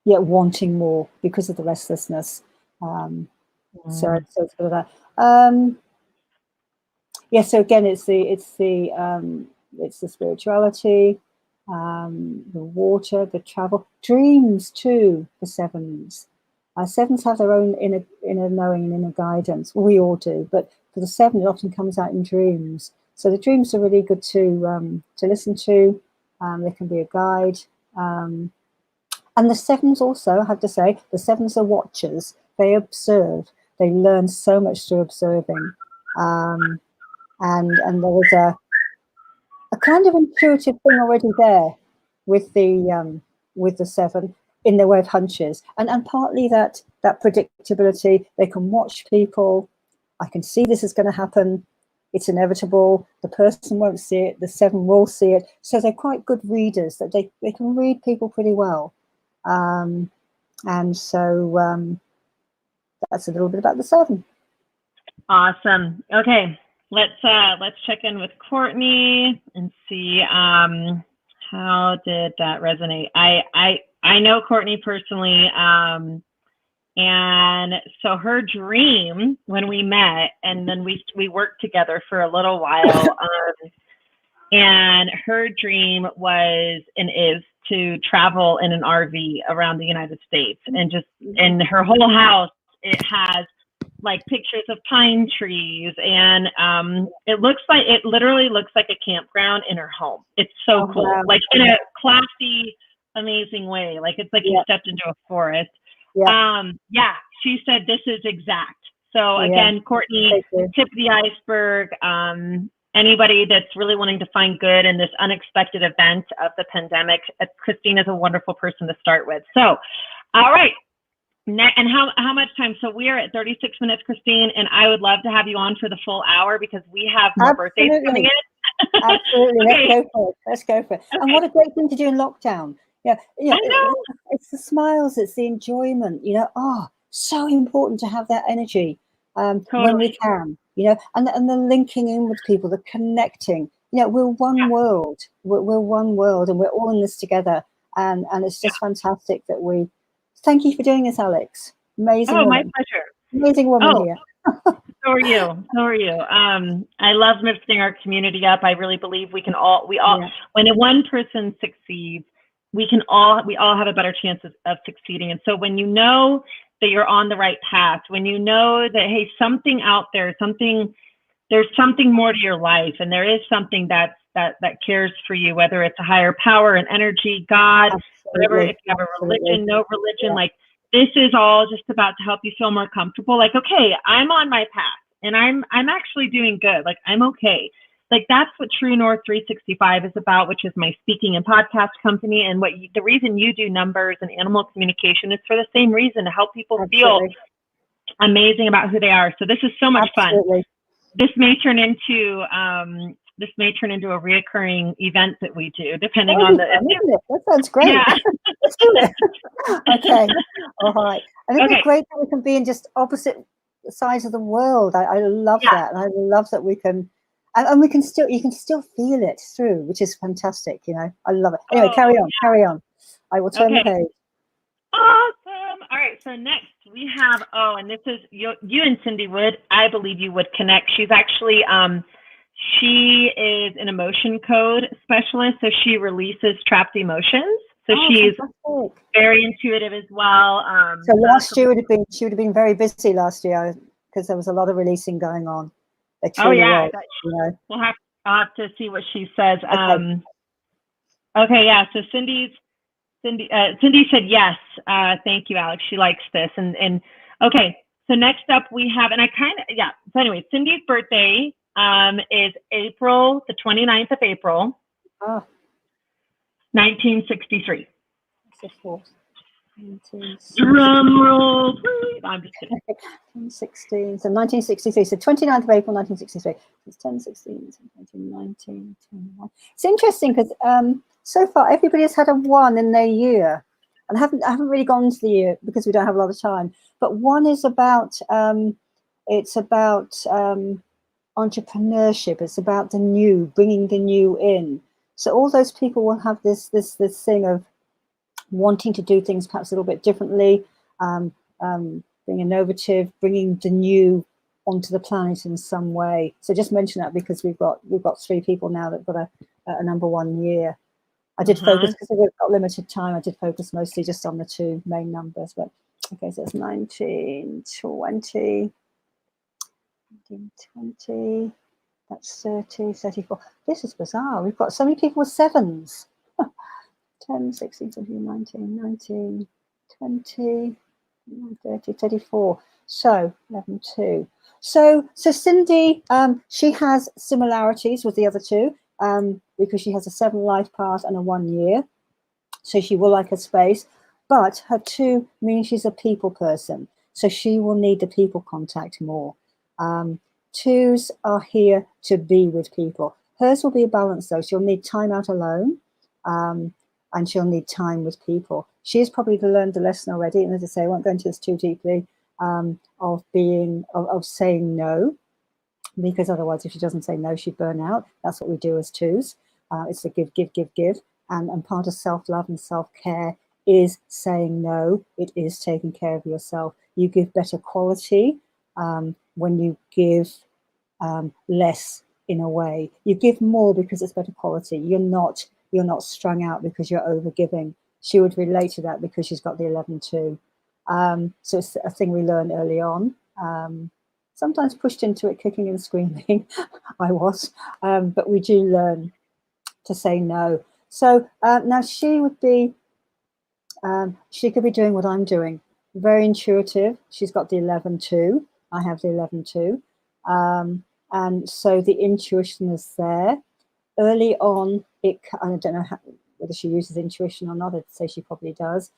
wanting more because of the restlessness. So it's sort of that. Yeah. So again, it's the spirituality, the water, the travel, dreams too. The 7s. 7s have their own inner knowing and inner guidance. Well, we all do, but for the 7, it often comes out in dreams. So the dreams are really good to listen to. They can be a guide. And the 7s also, I have to say, the 7s are watchers. They observe. They learn so much through observing. And there is a kind of intuitive thing already there with the 7 in their way of hunches, and partly that predictability. They can watch people, I can see this is going to happen. It's inevitable. The person won't see it. The 7 will see it. So they're quite good readers, that they can read people pretty well. And so that's a little bit about the 7. Awesome. Okay, let's check in with Courtney and see how did that resonate. I know Courtney personally, and so her dream when we met, and then we worked together for a little while, and her dream was and is to travel in an RV around the United States, and just in her whole house it has like pictures of pine trees, and it literally looks like a campground in her home. It's so cool. Wow. Like in a classy, amazing way. Like it's like you stepped into a forest. Yeah, she said this is exact. So again, Courtney, tip of the iceberg. Anybody that's really wanting to find good in this unexpected event of the pandemic, Christine is a wonderful person to start with. So, all right. And how much time? So we are at 36 minutes, Christine, and I would love to have you on for the full hour because we have more birthdays coming in. Absolutely. Let's go for it. Okay. And what a great thing to do in lockdown. Yeah, I know. It's the smiles, it's the enjoyment, so important to have that energy when we can, and the linking in with people, the connecting. We're one world. We're one world, and we're all in this together. And it's just fantastic that we. Thank you for doing this, Alex. Amazing. Oh, my pleasure. Amazing woman here. So are you. I love lifting our community up. I really believe we all, when one person succeeds, we all have a better chance of succeeding. And so when you know that you're on the right path, when you know that, hey, something out there, there's something more to your life, and there is something that cares for you, whether it's a higher power, an energy, God, whatever, if you have a religion, no religion, like this is all just about to help you feel more comfortable. Like, okay, I'm on my path and I'm actually doing good. Like I'm okay. Like that's what True North 365 is about, which is my speaking and podcast company. And the reason you do numbers and animal communication is for the same reason, to help people feel amazing about who they are. So this is so much fun. This may turn into a reoccurring event that we do, depending on the. That sounds great. Yeah. Let's do it. Okay. All right. And isn't it great that we can be in just opposite sides of the world? I love that, and I love that we can. And you can still feel it through, which is fantastic. I love it. Anyway, carry on. I will turn the page. Awesome. All right. So next we have, and this is you and Cindy Wood. I believe you would connect. She's actually, she is an emotion code specialist. So she releases trapped emotions. So she's very intuitive as well. So last year she would have been very busy last year because there was a lot of releasing going on. I'll have to see what she says. Okay, yeah. So Cindy said yes. Thank you, Alex. She likes this. And okay. So next up we have, and So anyway, Cindy's birthday is April, the 29th of April, 1963. Drum roll, please. I'm just kidding. 1916, so 1963, so 29th of April 1963. It's 10, 16, 17, 19, 21. It's interesting because so far everybody has had a 1 in their year, and I haven't really gone into the year because we don't have a lot of time. But 1 is about it's about entrepreneurship. It's about the new, bringing the new in. So all those people will have this thing of wanting to do things perhaps a little bit differently, being innovative, bringing the new onto the planet in some way. So just mention that because we've got 3 people now that've got a number 1 year. I did focus because we've got limited time. I did focus mostly just on the 2 main numbers. But okay, so it's 1920. 1920. That's 30, 34. This is bizarre. We've got so many people with 7s. 10, 16, 17, 19, 19, 20, 30, 34. So 11, 2. So Cindy, she has similarities with the other 2 because she has a 7 life path and a 1 year. So she will like her space, but her 2 means she's a people person. So she will need the people contact more. Twos are here to be with people. Hers will be a balance though. She'll need time out alone, and she'll need time with people. She's probably learned the lesson already, and as I say, I won't go into this too deeply, of saying no, because otherwise if she doesn't say no, she'd burn out. That's what we do as twos. It's a give, give, give, give. And part of self-love and self-care is saying no. It is taking care of yourself. You give better quality when you give less in a way. You give more because it's better quality. You're not strung out because you're over giving. She would relate to that because she's got the 11 too. So it's a thing we learn early on. Sometimes pushed into it, kicking and screaming. I was, but we do learn to say no. So now she would be, she could be doing what I'm doing. Very intuitive. She's got the 11 too. I have the 11 too. And so the intuition is there. Early on, I don't know whether she uses intuition or not. I'd say she probably does.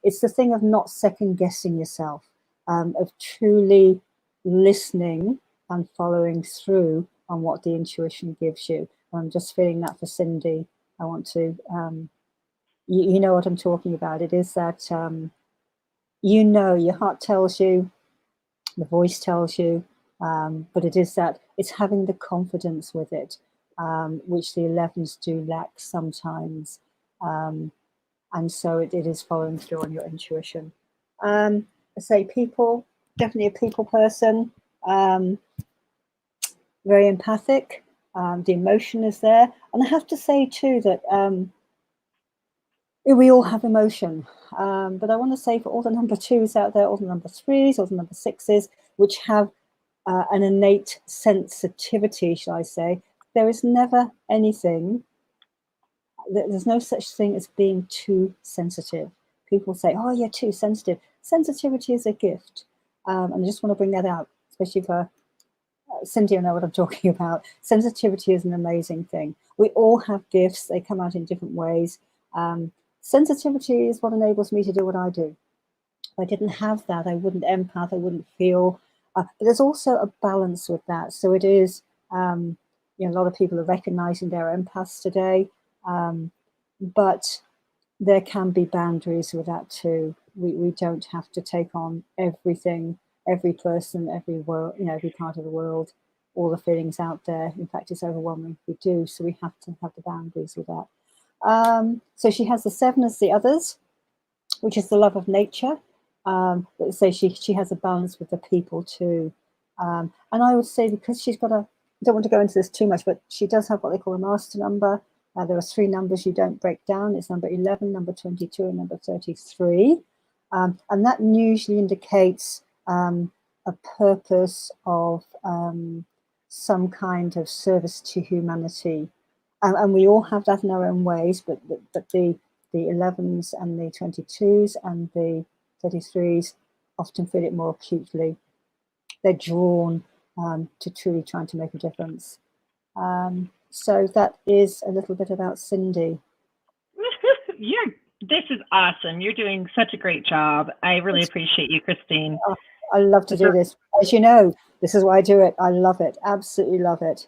It's the thing of not second guessing yourself, of truly listening and following through on what the intuition gives you. I'm just feeling that for Cindy. I want to, you know what I'm talking about. It is that, you know, your heart tells you, the voice tells you, but it is that it's having the confidence with it, which the 11s do lack sometimes. And so it is following through on your intuition. I say people, definitely a people person, very empathic. The emotion is there. And I have to say too that we all have emotion. But I want to say for all the number 2s out there, all the number 3s, all the number 6s, which have an innate sensitivity, shall I say, there is never anything, there's no such thing as being too sensitive. People say, oh, you're too sensitive. Sensitivity is a gift. And I just want to bring that out, especially for Cindy, I know what I'm talking about. Sensitivity is an amazing thing. We all have gifts. They come out in different ways. Sensitivity is what enables me to do what I do. If I didn't have that, I wouldn't empath, I wouldn't feel. But there's also a balance with that. So it is, you know, a lot of people are recognizing they're empaths today, but there can be boundaries with that too. We don't have to take on everything, every person, every world, you know, every part of the world, all the feelings out there. In fact, it's overwhelming if we do. So we have to have the boundaries with that. So she has the 7 as the others, which is the love of nature. But say she has a balance with the people too. And I would say because she's got a, I don't want to go into this too much, but she does have what they call a master number. There are 3 numbers you don't break down. It's number 11, number 22, and number 33. And that usually indicates a purpose of some kind of service to humanity. And we all have that in our own ways, but the 11s and the 22s and the 33s often feel it more acutely. They're drawn to truly trying to make a difference. So that is a little bit about Cindy. This is awesome. You're doing such a great job. I really appreciate you, Christine. Oh, I love to do this. As you know, this is why I do it. I love it. Absolutely love it.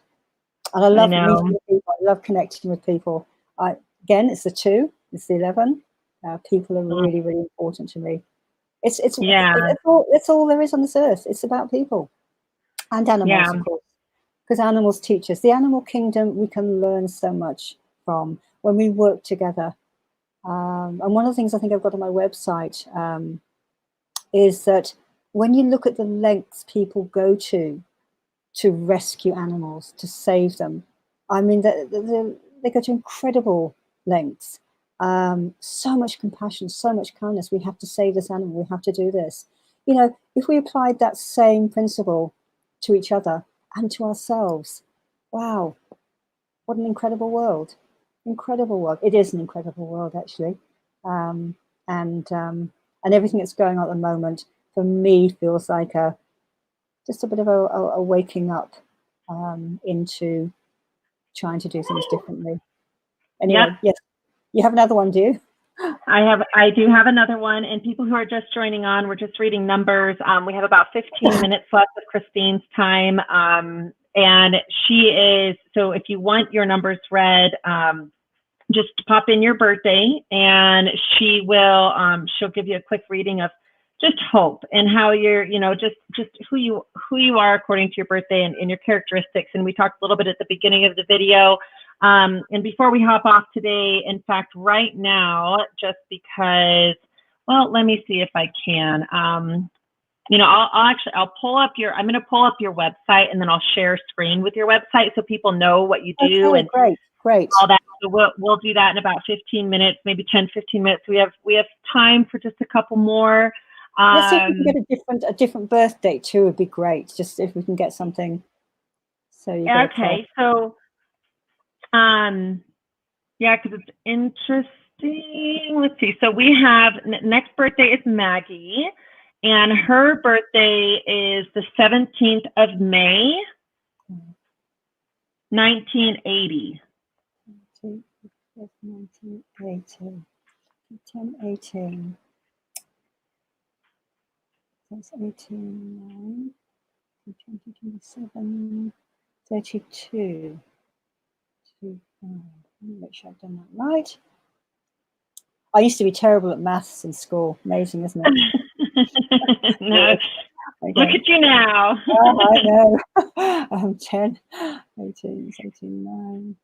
And I love meeting with people. I love connecting with people. Again, it's the 2, it's the 11. People are really, really important to me. It's all there is on this earth. It's about people and animals, of course, because animals teach us. The animal kingdom we can learn so much from when we work together. And one of the things I think I've got on my website is that when you look at the lengths people go to rescue animals, to save them, I mean, they go to incredible lengths. So much compassion, so much kindness. We have to save this animal. We have to do this. You know, if we applied that same principle to each other and to ourselves, wow, what an incredible world. Incredible world. It is an incredible world, actually. And everything that's going on at the moment, for me, feels like just a bit of a waking up into trying to do things differently. Anyway, yes. You have another one, do you? I do have another one, and people who are just joining on, we're just reading numbers. We have about 15 minutes left of Christine's time, and she is, so if you want your numbers read, just pop in your birthday, and she will, she'll give you a quick reading of just hope and how you're, you know, just who you are according to your birthday and your characteristics. And we talked a little bit at the beginning of the video. And before we hop off today, in fact, right now, just because, well, let me see if I can. You know, I'll pull up I'm going to pull up your website, and then I'll share screen with your website so people know what you do. Okay, and great. All that. So we'll do that in about 15 minutes, maybe 10, 15 minutes. We have time for just a couple more. Let's see if we can get a different birth date too. Would be great. Just if we can get something. So you get okay. So, yeah, because it's interesting. Let's see. So we have next birthday is Maggie, and her birthday is the 17th of May, 1980. 1980. 1018. That's 18, 9, 20, 27, 32. Make sure I've done that right. I used to be terrible at maths in school. Amazing, isn't it? No. Okay. Look at you now. I know. 10, 18, 18, 9,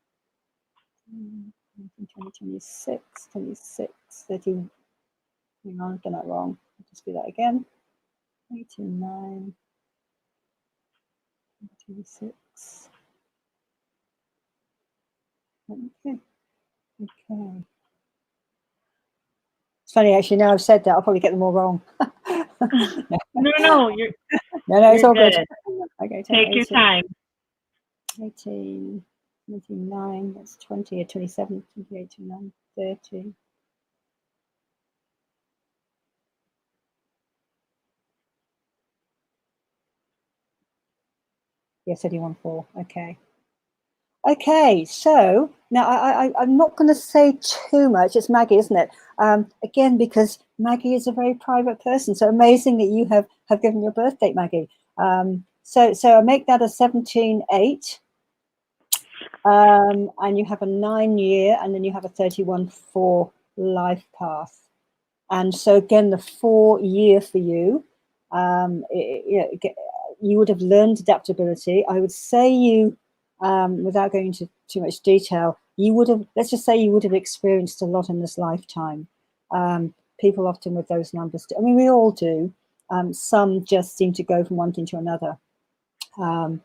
20, 26, 26, 30. Hang on, I've done that wrong. I'll just do that again. 18, 9, 26. Okay. It's funny, actually, now I've said that, I'll probably get them all wrong. No, it's all good. Okay, take your time. 18, 29, that's 20, 27, 28, 29, 30. Yes, 31.4. Okay. Okay, so now I'm not going to say too much. It's Maggie, isn't it? Again, because Maggie is a very private person. So amazing that you have given your birth date, Maggie. So I make that a 17.8. And you have a 9-year, and then you have a 31.4 life path. And so again, the 4-year for you, you would have learned adaptability. I would say you, without going into too much detail, you would have, let's just say you would have experienced a lot in this lifetime. People often with those numbers, I mean, we all do. Some just seem to go from one thing to another. And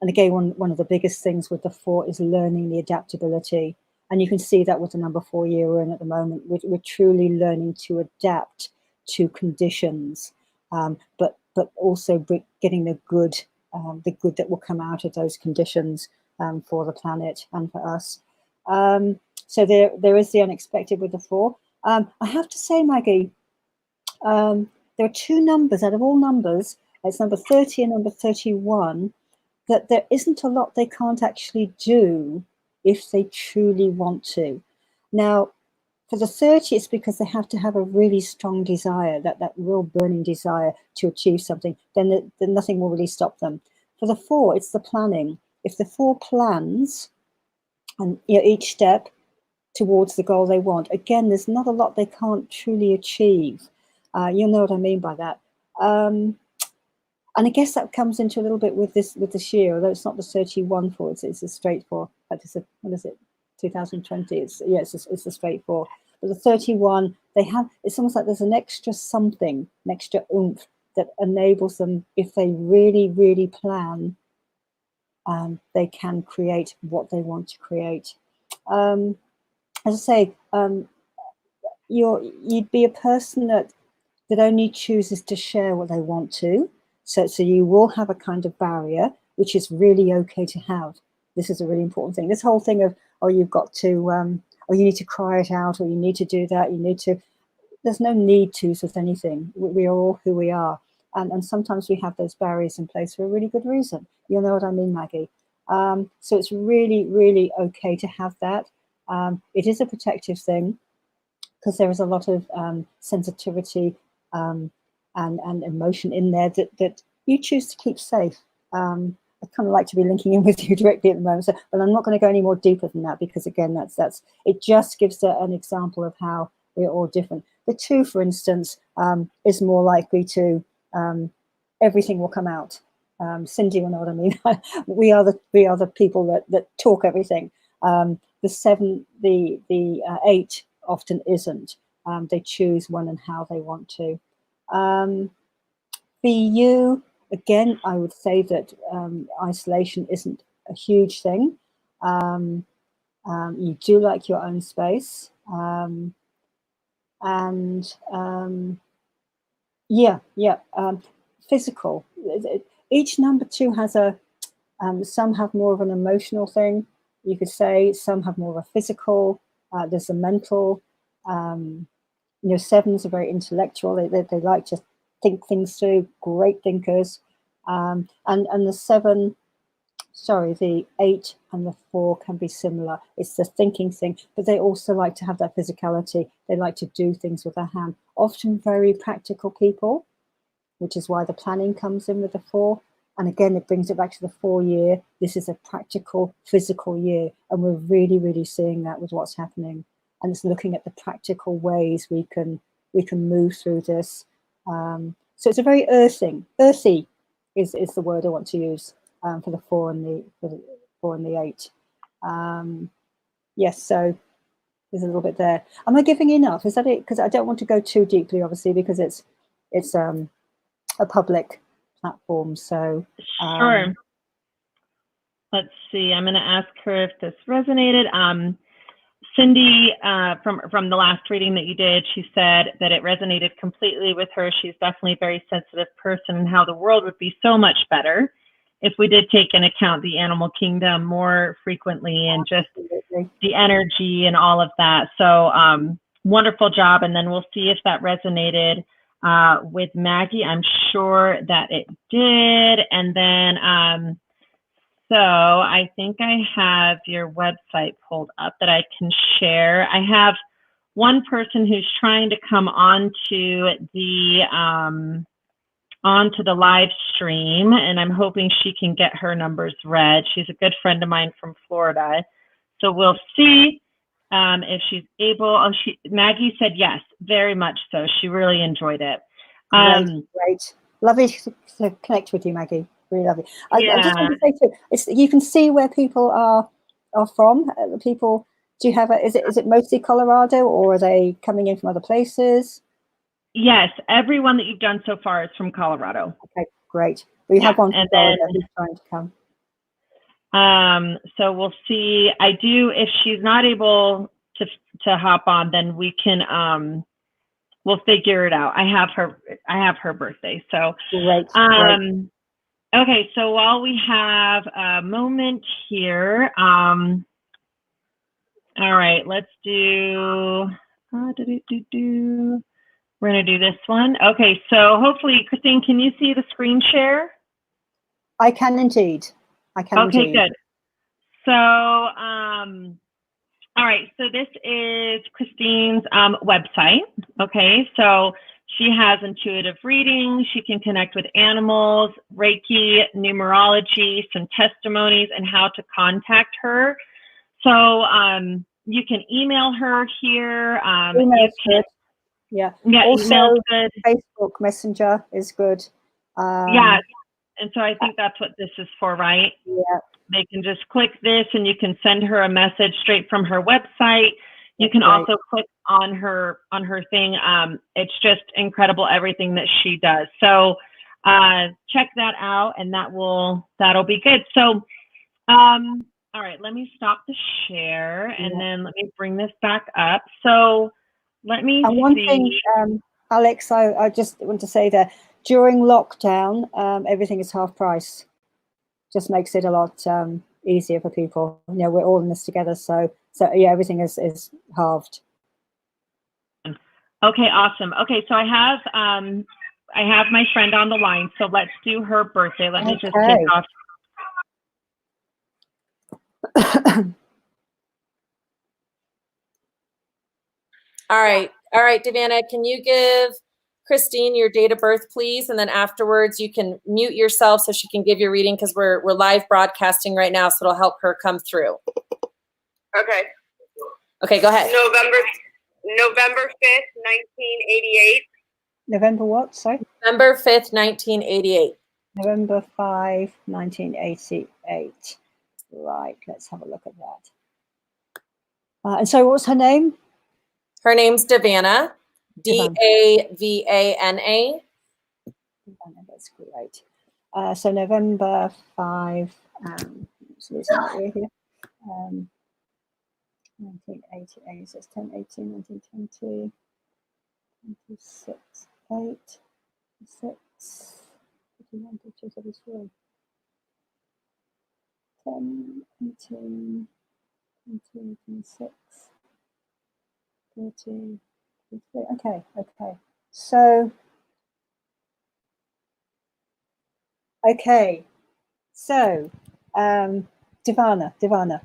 again, one of the biggest things with the 4 is learning the adaptability. And you can see that with the number 4 year we're in at the moment. We're truly learning to adapt to conditions, but also getting the good that will come out of those conditions for the planet and for us. So there is the unexpected with the 4. I have to say, Maggie, there are 2 numbers out of all numbers. It's number 30 and number 31. That there isn't a lot they can't actually do if they truly want to. Now, for the 30, it's because they have to have a really strong desire, that real burning desire to achieve something. Then nothing will really stop them. For the 4, it's the planning. If the 4 plans, and each step towards the goal they want, again, there's not a lot they can't truly achieve. You'll know what I mean by that. And I guess that comes into a little bit with this year, although it's not the 31 4, it's a straight 4. What is it? 2020. It's a straight 4. But the 31, it's almost like there's an extra something, an extra oomph that enables them, if they really, really plan, they can create what they want to create. As I say, you'd be a person that only chooses to share what they want to. So you will have a kind of barrier, which is really okay to have. This is a really important thing. This whole thing of, you've got to, or you need to cry it out, or you need to do that, there's no need to with anything. We are all who we are. And sometimes we have those barriers in place for a really good reason. You'll know what I mean, Maggie. So it's really, really okay to have that. It is a protective thing because there is a lot of sensitivity and emotion in there that you choose to keep safe. I kind of like to be linking in with you directly at the moment, so, but I'm not going to go any more deeper than that because again, that's it. Just gives an example of how we're all different. The 2, for instance, is more likely to everything will come out. Cindy will know what I mean. we are the people that talk everything. The 7, the 8 often isn't. They choose when and how they want to. For you, again, I would say that isolation isn't a huge thing. You do like your own space. Physical. Each number 2 has some have more of an emotional thing, you could say. Some have more of a physical. There's a mental. 7s are very intellectual. They like to think things through, great thinkers. And the 8 and the 4 can be similar. It's the thinking thing, but they also like to have that physicality. They like to do things with their hand. Often very practical people, which is why the planning comes in with the 4. And again, it brings it back to the 4 year. This is a practical, physical year. And we're really, really seeing that with what's happening. And it's looking at the practical ways we can move through this. So it's a very earthy is the word I want to use for the 4 and the 8. Yes, so there's a little bit there. Am I giving enough? Is that it? Because I don't want to go too deeply, obviously, because it's a public platform. So sure. Let's see. I'm going to ask her if this resonated. Cindy, from the last reading that you did, she said that it resonated completely with her. She's definitely a very sensitive person, and how the world would be so much better if we did take into account the animal kingdom more frequently and just the energy and all of that. So wonderful job. And then we'll see if that resonated with Maggie. I'm sure that it did. And then so I think I have your website pulled up that I can share. I have one person who's trying to come onto the live stream, and I'm hoping she can get her numbers read. She's a good friend of mine from Florida. So we'll see if she's able. Oh, Maggie said yes, very much so. She really enjoyed it. Great. Lovely to connect with you, Maggie. Really lovely. I just want to say too, you can see where people are from. People, do you have is it mostly Colorado, or are they coming in from other places? Yes, everyone that you've done so far is from Colorado. Okay, great. We have one from Florida who's trying to come. So we'll see. I do, if she's not able to hop on, then we can we'll figure it out. I have her birthday. So great. Okay, so while we have a moment here, all right, let's do, we're gonna do this one. Okay, so hopefully, Christine, can you see the screen share? I can indeed. Okay, good. So, all right, so this is Christine's website. Okay, so she has intuitive reading. She can connect with animals, Reiki, numerology, some testimonies, and how to contact her. So you can email her here. Email's good. Yeah. Also, email's good. Facebook Messenger is good. Yeah, and so I think that's what this is for, right? Yeah. They can just click this, and you can send her a message straight from her website. You can also click on her thing. It's just incredible, everything that she does. So check that out, and that'll be good. So all right, let me stop the share, and then let me bring this back up. So let me see. One thing, Alex, I just want to say that during lockdown, everything is half price. Just makes it a lot easier for people. You know, we're all in this together, so yeah, everything is halved. Okay, awesome. Okay, so I have my friend on the line, so let's do her birthday. Let me just take off. All right. All right, Davana, can you give Christine your date of birth, please? And then afterwards you can mute yourself so she can give your reading, because we're live broadcasting right now, so it'll help her come through. Okay. Okay, go ahead. November 5th, 1988. November what? Sorry? November 5th, 1988. November 5, 1988. Right, let's have a look at that. And so what was her name? Her name's Davana, Davana. That's great. So November 5, just losing my ear here. 1988, so it's 10, 18, 19, 20, 26, 8, 6, 51, 52, 33, 10, 18, 20, 26, 30, 33. Okay. So, Davana.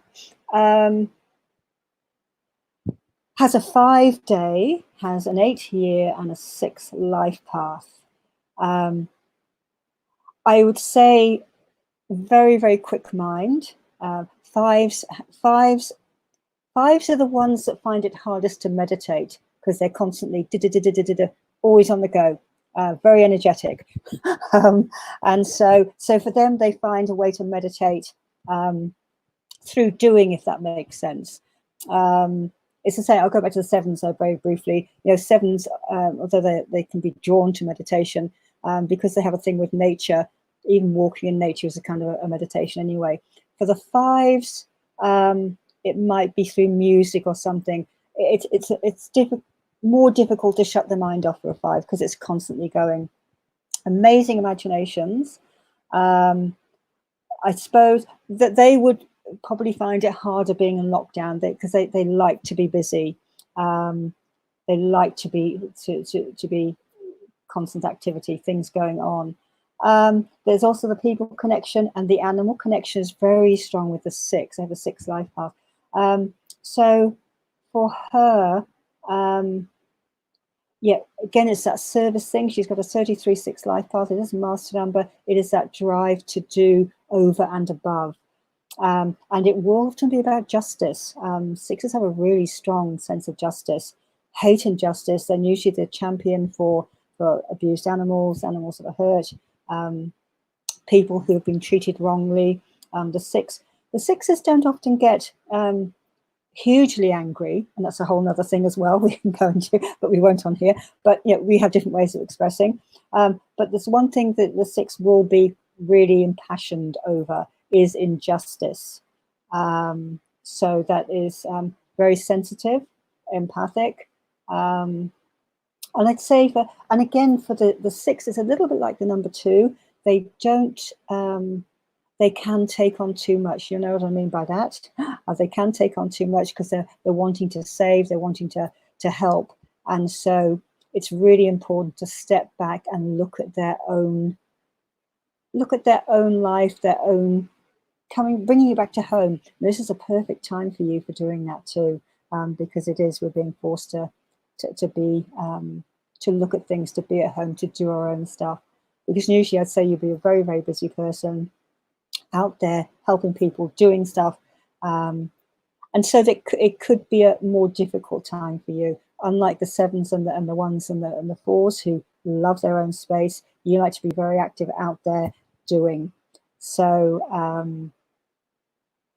Has a 5-day, has an 8-year, and a 6 life path. I would say very, very quick mind. Fives are the ones that find it hardest to meditate because they're constantly always on the go, very energetic. And so for them, they find a way to meditate through doing, if that makes sense. It's the same. I'll go back to the sevens though very briefly. Sevens, although they can be drawn to meditation because they have a thing with nature. Even walking in nature is a kind of a meditation anyway. For the fives, it might be through music or something. It's more difficult to shut the mind off for a 5 because it's constantly going. Amazing imaginations. I suppose that they would probably find it harder being in lockdown because they like to be busy. They like to be constant activity, things going on. There's also the people connection, and the animal connection is very strong with the 6. I have a 6 life path. So for her, yeah, again, it's that service thing. She's got a 33-6 life path. It is a master number. It is that drive to do over and above. And it will often be about justice. 6s have a really strong sense of justice. Hate injustice. They're usually the champion for abused animals that are hurt, people who have been treated wrongly. The 6s don't often get hugely angry, and that's a whole other thing as well we can go into, but we won't on here. But we have different ways of expressing. But there's one thing that the 6 will be really impassioned over is injustice. So that is very sensitive, empathic. And I'd say for the 6, it's a little bit like the number 2. They don't, they can take on too much. You know what I mean by that? They can take on too much because they're wanting to save, they're wanting to help. And so it's really important to step back and look at their own life, their own bringing you back to home. This is a perfect time for you for doing that too, because we're being forced to be, to look at things, to be at home, to do our own stuff. Because usually I'd say you'd be a very, very busy person out there helping people, doing stuff. And so that it could be a more difficult time for you. Unlike the 7s and the 1s and the 4s who love their own space, you like to be very active out there doing. So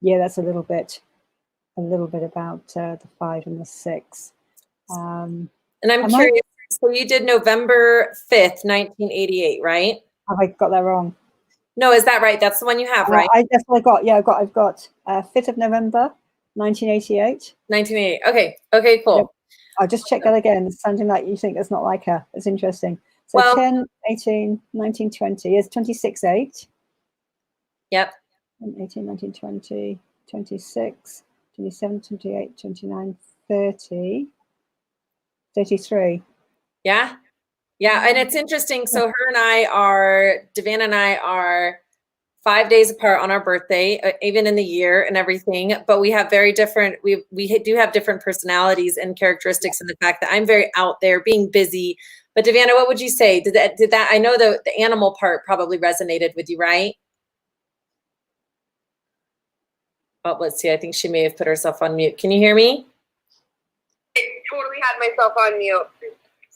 that's a little bit about the 5 and the 6. And I'm curious, so you did November 5th, 1988, right? Have I got that wrong? No, is that right? That's the one you have, right? That's what I got. Yeah, I've got 5th of November, 1988. 1988. Okay, cool. Yep. I'll just check that again. It's something like you think that's not like her. It's interesting. So 10, 18, 19, 20 is 26-8. Yep. 18, 19, 20, 26, 27, 28, 29, 30, 33. Yeah. And it's interesting. So Davana and I are 5 days apart on our birthday, even in the year and everything, but we have very different, we do have different personalities and characteristics in the fact that I'm very out there being busy. But Devanna, what would you say? Did that, I know the animal part probably resonated with you, right? Oh, let's see. I think she may have put herself on mute. Can you hear me? I totally had myself on mute.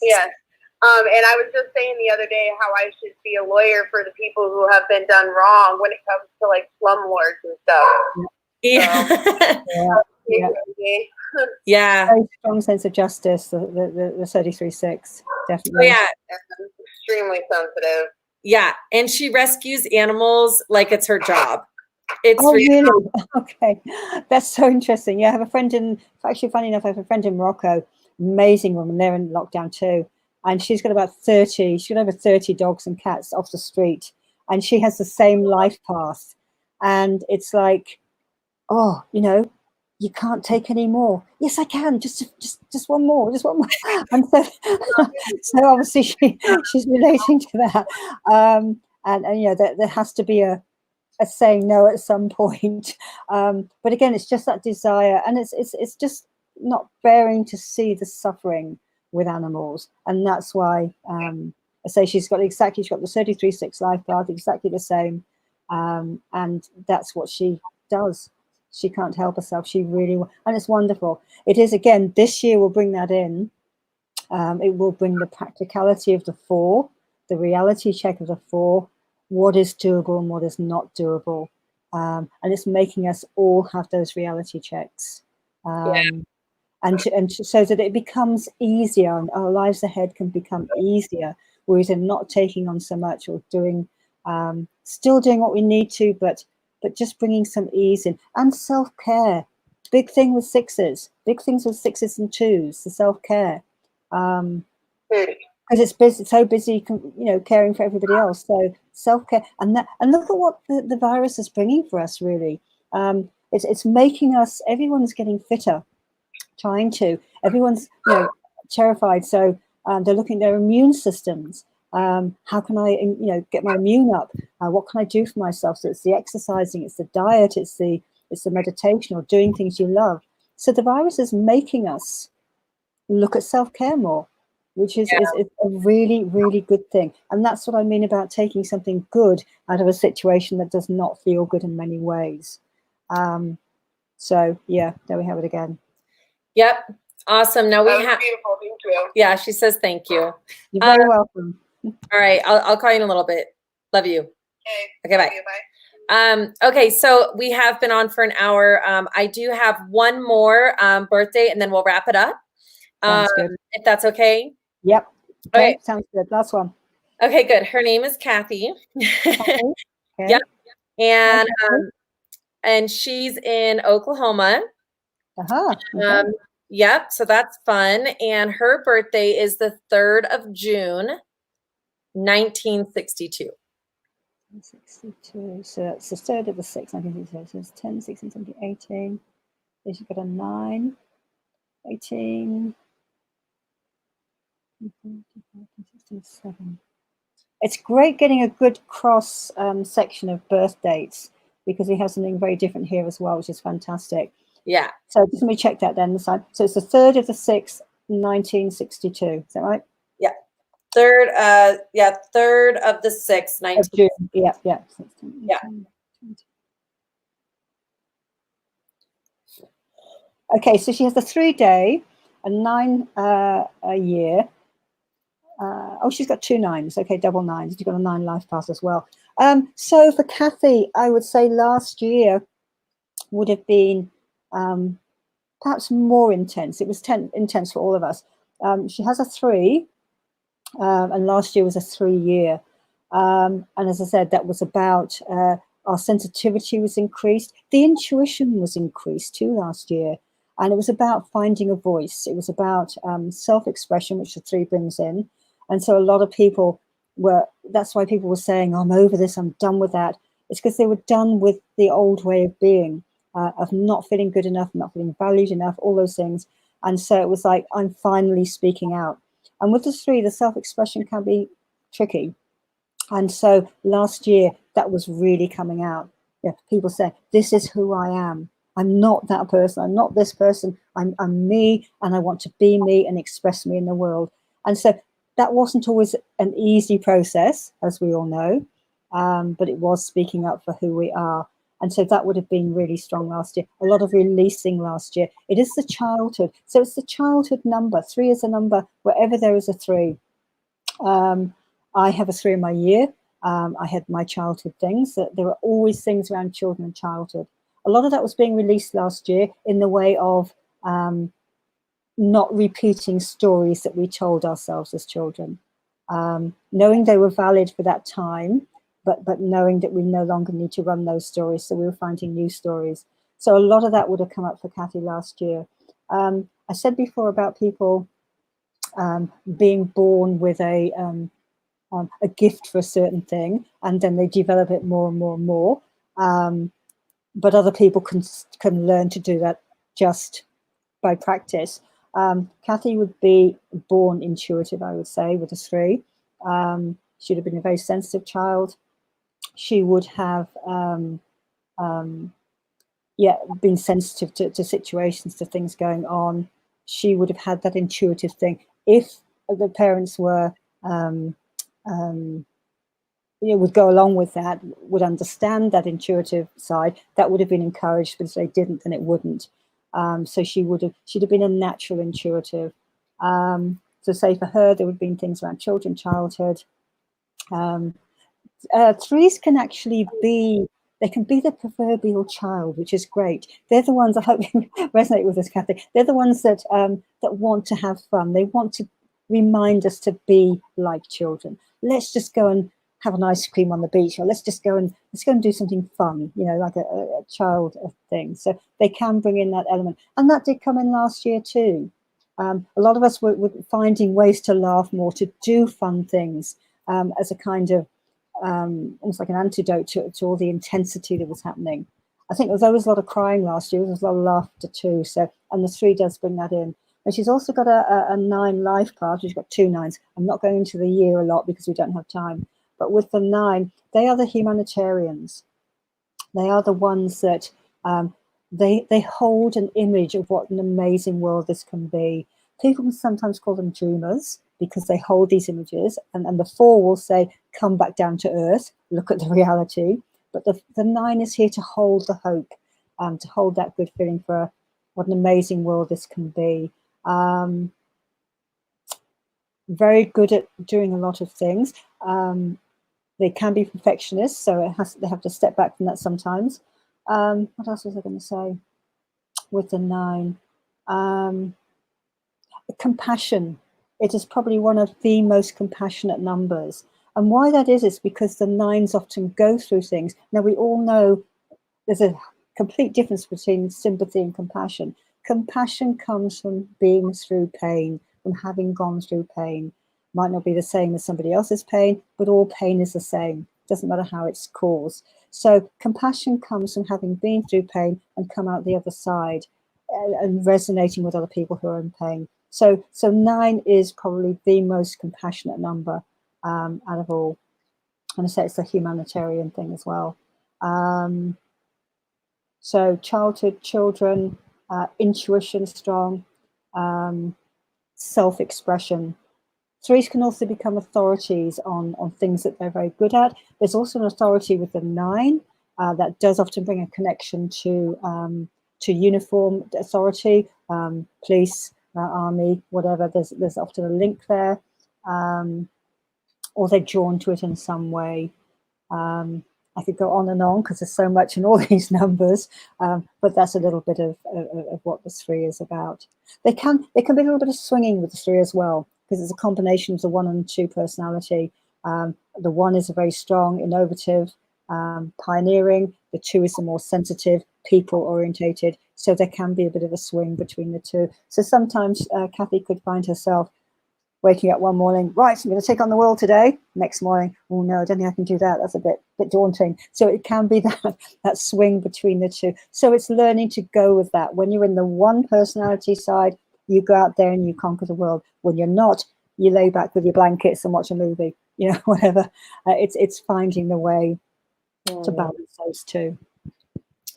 Yes. And I was just saying the other day how I should be a lawyer for the people who have been done wrong when it comes to like slumlords and stuff. Yeah. Yeah. Yeah. Very strong sense of justice, the 33-6, definitely. Oh, yeah. Extremely sensitive. Yeah. And she rescues animals like it's her job. It's really? Okay. That's so interesting. Yeah, I have a friend actually funny enough, I have a friend in Morocco, amazing woman, they're in lockdown too. And she's got over 30 dogs and cats off the street. And she has the same life path. And it's like, oh, you can't take any more. Yes, I can. Just one more. Just one more. And so obviously she's relating to that. And there has to be a saying no at some point. But again, it's just that desire, and it's just not bearing to see the suffering with animals. And that's why I say she's got the 33-6 life path, exactly the same. And that's what she does. She can't help herself. She really, and it's wonderful. It is, again, this year we'll bring that in. It will bring the practicality of the 4, the reality check of the 4, what is doable and what is not doable. And it's making us all have those reality checks. And so that it becomes easier and our lives ahead can become easier. We're either not taking on so much or doing, still doing what we need to, but just bringing some ease in. And self-care, big thing with 6s, big things with 6s and 2s, the self-care. Because it's busy, so busy, caring for everybody else. So self-care, and look at what the virus is bringing for us. Really, it's making us. Everyone's getting fitter, everyone's terrified. So they're looking at their immune systems. How can I, get my immune up? What can I do for myself? So it's the exercising, it's the diet, it's the meditation, or doing things you love. So the virus is making us look at self-care more, which is a really, really good thing. And that's what I mean about taking something good out of a situation that does not feel good in many ways. So yeah, there we have it again. Yep. Awesome. Now we have beautiful. Thank you. Yeah, she says thank you. You're very welcome. All right, I'll call you in a little bit. Love you. Okay, bye. Bye. Okay, so we have been on for an hour. I do have one more birthday, and then we'll wrap it up. Sounds good. If that's okay. Yep. Okay. Okay. Sounds good. Last one. Okay, good. Her name is Kathy. Okay. Yep. And she's in Oklahoma. Okay. Yep. So that's fun. And her birthday is the 3rd of June, 1962. 62. So that's the 3rd of the 6th, 1962. So it's 10, 16, 17, 18. Then she's got a 9, 18. 7. It's great getting a good cross section of birth dates, because we have something very different here as well, which is fantastic. Yeah. So just let me check that then. So it's the 3rd of the 6th, 1962. Is that right? Yeah. 3rd of the 6th, 19. Of June. Yeah. 16, Yeah. 18, 20. Okay, so she has the 3-day, a 9 a year. She's got 2 9s. Okay, double 9s. She's got a 9 life path as well. So for Kathy, I would say last year would have been perhaps more intense. It was intense for all of us. She has a 3, and last year was a 3-year. And as I said, that was about our sensitivity was increased. The intuition was increased too last year. And it was about finding a voice. It was about self-expression, which the 3 brings in. And so a lot of people that's why people were saying, I'm over this, I'm done with that. It's because they were done with the old way of being, of not feeling good enough, not feeling valued enough, all those things. And so it was like, I'm finally speaking out. And with the 3, the self-expression can be tricky. And so last year, that was really coming out. People say, this is who I am. I'm not that person. I'm not this person. I'm me, and I want to be me and express me in the world. And so that wasn't always an easy process, as we all know, but it was speaking up for who we are. And so that would have been really strong last year. A lot of releasing last year. It is the childhood. So it's the childhood number. 3 is a number wherever there is a 3. I have a 3 in my year. I had my childhood things. There were always things around children and childhood. A lot of that was being released last year in the way of not repeating stories that we told ourselves as children. Knowing they were valid for that time, but knowing that we no longer need to run those stories. So we were finding new stories. So a lot of that would have come up for Kathy last year. I said before about people being born with a gift for a certain thing, and then they develop it more and more and more. But other people can learn to do that just by practice. Kathy would be born intuitive, I would say, with a 3. She'd have been a very sensitive child. She would have been sensitive to situations, to things going on. She would have had that intuitive thing. If the parents were would go along with that, would understand that intuitive side, that would have been encouraged. But if they didn't, then it wouldn't. So she'd have been a natural intuitive. So say for her, there would have been things around children, childhood. 3s can actually be, they can be the proverbial child, which is great. They're the ones, I hope you resonate with this, Kathy. They're the ones that want to have fun. They want to remind us to be like children. Let's just go and have an ice cream on the beach, or let's go and do something fun, like a child thing. So they can bring in that element, and that did come in last year too. A lot of us were finding ways to laugh more, to do fun things, as a kind of almost like an antidote to all the intensity that was happening. I think there was always a lot of crying last year. There was a lot of laughter too. So, and the 3 does bring that in. And she's also got a 9 life path. She's got 2 9s. I'm not going into the year a lot because we don't have time. But with the 9, they are the humanitarians. They are the ones that they hold an image of what an amazing world this can be. People can sometimes call them dreamers because they hold these images. And the 4 will say, come back down to earth, look at the reality. But the 9 is here to hold the hope, to hold that good feeling for what an amazing world this can be. Very good at doing a lot of things. They can be perfectionists, so they have to step back from that sometimes. What else was I going to say with the 9? Compassion. It is probably one of the most compassionate numbers. And why that is because the 9s often go through things. Now, we all know there's a complete difference between sympathy and compassion. Compassion comes from being through pain, from having gone through pain. Might not be the same as somebody else's pain, but all pain is the same. Doesn't matter how it's caused. So compassion comes from having been through pain and come out the other side, and resonating with other people who are in pain. So 9 is probably the most compassionate number out of all. And I say it's a humanitarian thing as well. So childhood, children, intuition strong, self-expression. 3s can also become authorities on things that they're very good at. There's also an authority with the 9 that does often bring a connection to uniform authority, police, army, whatever. There's often a link there, or they're drawn to it in some way. I could go on and on because there's so much in all these numbers, but that's a little bit of what the 3 is about. They can be a little bit of swinging with the 3 as well, because it's a combination of the 1 and 2 personality. The 1 is a very strong, innovative, pioneering. The 2 is a more sensitive, people-orientated. So there can be a bit of a swing between the 2. So sometimes Kathy could find herself waking up one morning, right, I'm going to take on the world today. Next morning, oh no, I don't think I can do that. That's a bit daunting. So it can be that swing between the 2. So it's learning to go with that. When you're in the 1 personality side, you go out there and you conquer the world. When you're not, you lay back with your blankets and watch a movie. you know, whatever. It's finding the way to balance those two.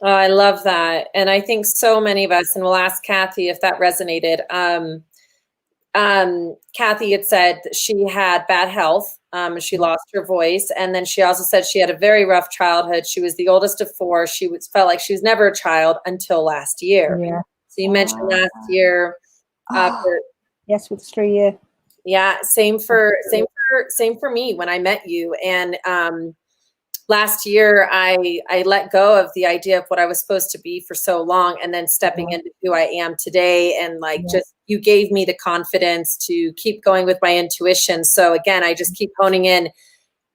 Oh, I love that. And I think so many of us, and we'll ask Kathy if that resonated. Kathy had said that she had bad health. She lost her voice. And then she also said she had a very rough childhood. She was the oldest of four. Felt like she was never a child until last year. Yeah. So you mentioned last year. Yes, with 3 year. Yeah, same for me when I met you. And last year I let go of the idea of what I was supposed to be for so long, and then stepping into who I am today. And just, you gave me the confidence to keep going with my intuition. So again, I just keep honing in,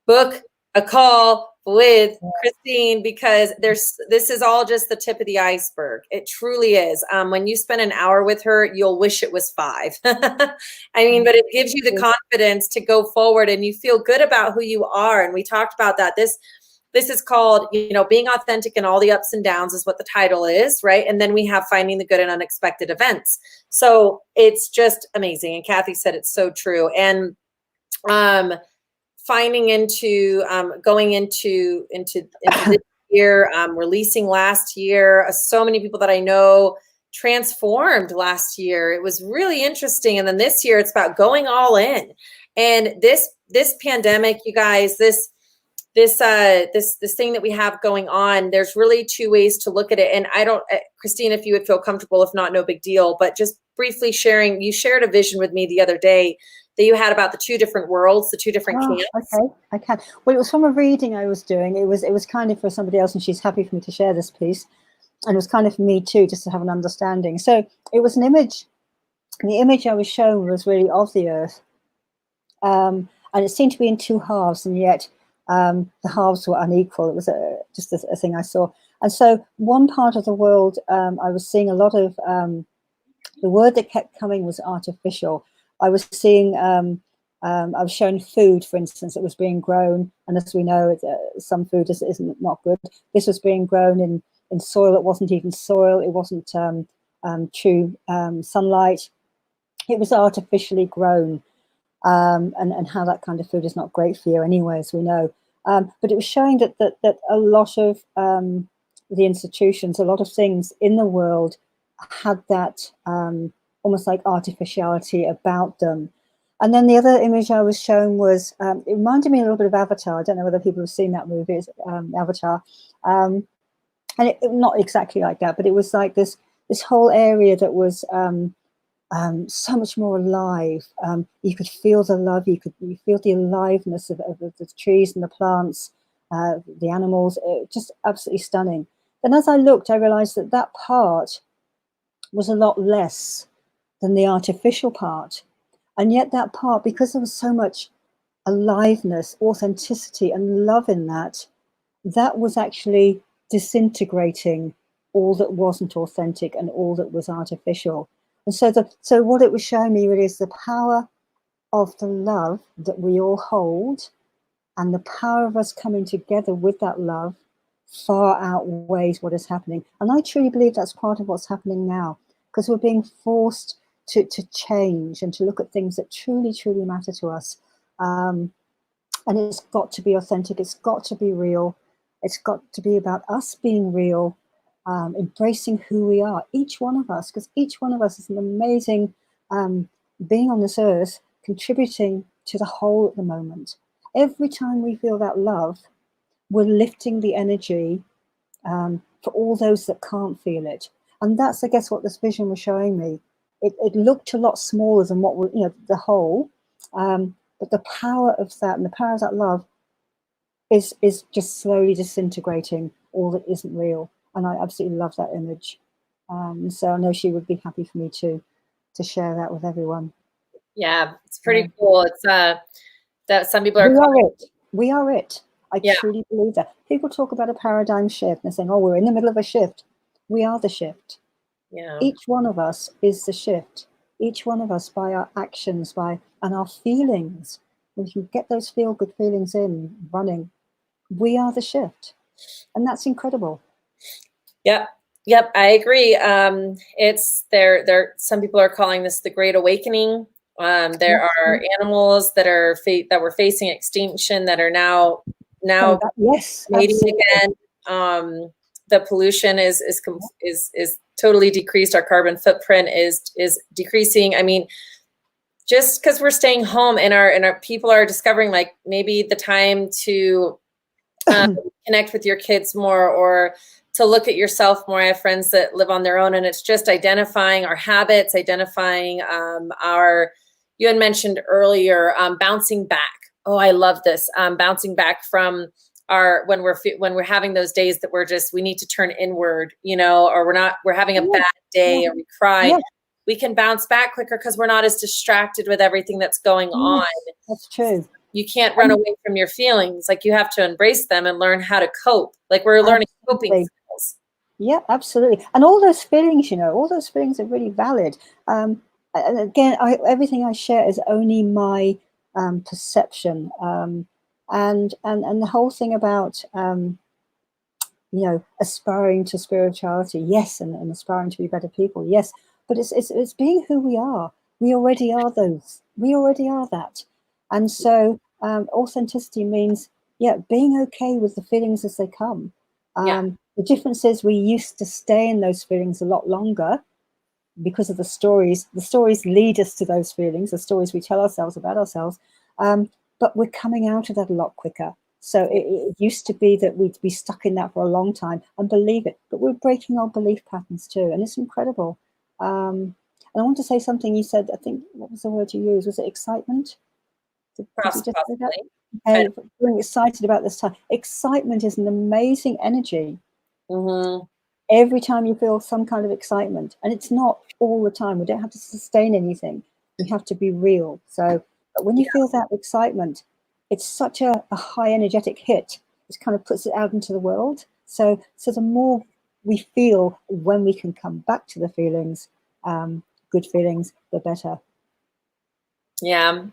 book a call with Christine, because this is all just the tip of the iceberg. It truly is. When you spend an hour with her, you'll wish it was 5. I mean, but it gives you the confidence to go forward, and you feel good about who you are. And we talked about that. This is called, being authentic in all the ups and downs is what the title is, right? And then we have finding the good in unexpected events. So it's just amazing. And Kathy said it's so true. And finding into going into this year, releasing last year, so many people that I know transformed last year. It was really interesting. And then this year it's about going all in. And this pandemic, you guys, this thing that we have going on, there's really 2 ways to look at it. And I don't, Christine, if you would feel comfortable, if not, no big deal, but just briefly sharing, you shared a vision with me the other day that you had about the 2 different worlds, the 2 different camps. Okay, I can. Well, it was from a reading I was doing. It was kind of for somebody else, and she's happy for me to share this piece. And it was kind of for me too, just to have an understanding. So it was an image. And the image I was shown was really of the earth. And it seemed to be in 2 halves, and yet the halves were unequal. It was just a thing I saw. And so one part of the world, I was seeing a lot of, the word that kept coming was artificial. I was seeing, I was shown food, for instance, that was being grown. And as we know, some food isn't not good. This was being grown in soil that wasn't even soil. It wasn't true sunlight. It was artificially grown. And how that kind of food is not great for you anyway, as we know. But it was showing that a lot of the institutions, a lot of things in the world had that almost like artificiality about them. And then the other image I was shown was, it reminded me a little bit of Avatar. I don't know whether people have seen that movie, Avatar. And it not exactly like that, but it was like this whole area that was so much more alive. You could feel the love, you feel the aliveness of the trees and the plants, the animals, just absolutely stunning. Then as I looked, I realized that part was a lot less than the artificial part. And yet that part, because there was so much aliveness, authenticity and love in that was actually disintegrating all that wasn't authentic and all that was artificial. And so what it was showing me really is the power of the love that we all hold, and the power of us coming together with that love far outweighs what is happening. And I truly believe that's part of what's happening now, because we're being forced to change and to look at things that truly, truly matter to us. And it's got to be authentic. It's got to be real. It's got to be about us being real, embracing who we are, each one of us, because each one of us is an amazing being on this earth, contributing to the whole at the moment. Every time we feel that love, we're lifting the energy for all those that can't feel it. And that's, I guess, what this vision was showing me. It looked a lot smaller than what the whole, but the power of that and the power of that love is just slowly disintegrating all that isn't real. And I absolutely love that image. So I know she would be happy for me to share that with everyone. Yeah, it's pretty cool. It's that some people are. We are it. I truly believe that. People talk about a paradigm shift and they're saying, "Oh, we're in the middle of a shift." We are the shift. Yeah. Each one of us is the shift. Each one of us, by our actions, and our feelings, we can get those feel-good feelings in running. We are the shift, and that's incredible. Yep, I agree. It's there. Some people are calling this the Great Awakening. There are animals that are that were facing extinction that are now yes, mating absolutely. again. The pollution is totally decreased. Our carbon footprint is decreasing. I mean, just because we're staying home and our people are discovering like maybe the time to connect with your kids more or to look at yourself more. I have friends that live on their own, and it's just identifying our habits, identifying you had mentioned earlier, bouncing back. Oh, I love this. Bouncing back from when we're having those days that we need to turn inward, or we're having a bad day or we cry. We can bounce back quicker because we're not as distracted with everything that's going on. That's true. You can't run away from your feelings. Like, you have to embrace them and learn how to cope. Like, we're learning coping skills. Yeah, absolutely. And all those feelings, all those feelings are really valid. And again, everything I share is only my perception. And the whole thing about, aspiring to spirituality, yes, and aspiring to be better people, yes. But it's being who we are. We already are those. We already are that. And so authenticity means, being okay with the feelings as they come. The difference is we used to stay in those feelings a lot longer because of the stories. The stories lead us to those feelings, the stories we tell ourselves about ourselves. But we're coming out of that a lot quicker. So it used to be that we'd be stuck in that for a long time and believe it. But we're breaking our belief patterns too. And it's incredible. And I want to say something you said, I think, what was the word you used? Was it excitement? Did you just say that? Okay, feeling excited about this time. Excitement is an amazing energy. Mm-hmm. Every time you feel some kind of excitement, and it's not all the time. We don't have to sustain anything. We have to be real. So but when you feel that excitement, it's such a high energetic hit. It kind of puts it out into the world. So the more we feel when we can come back to the feelings, good feelings, the better. Yeah.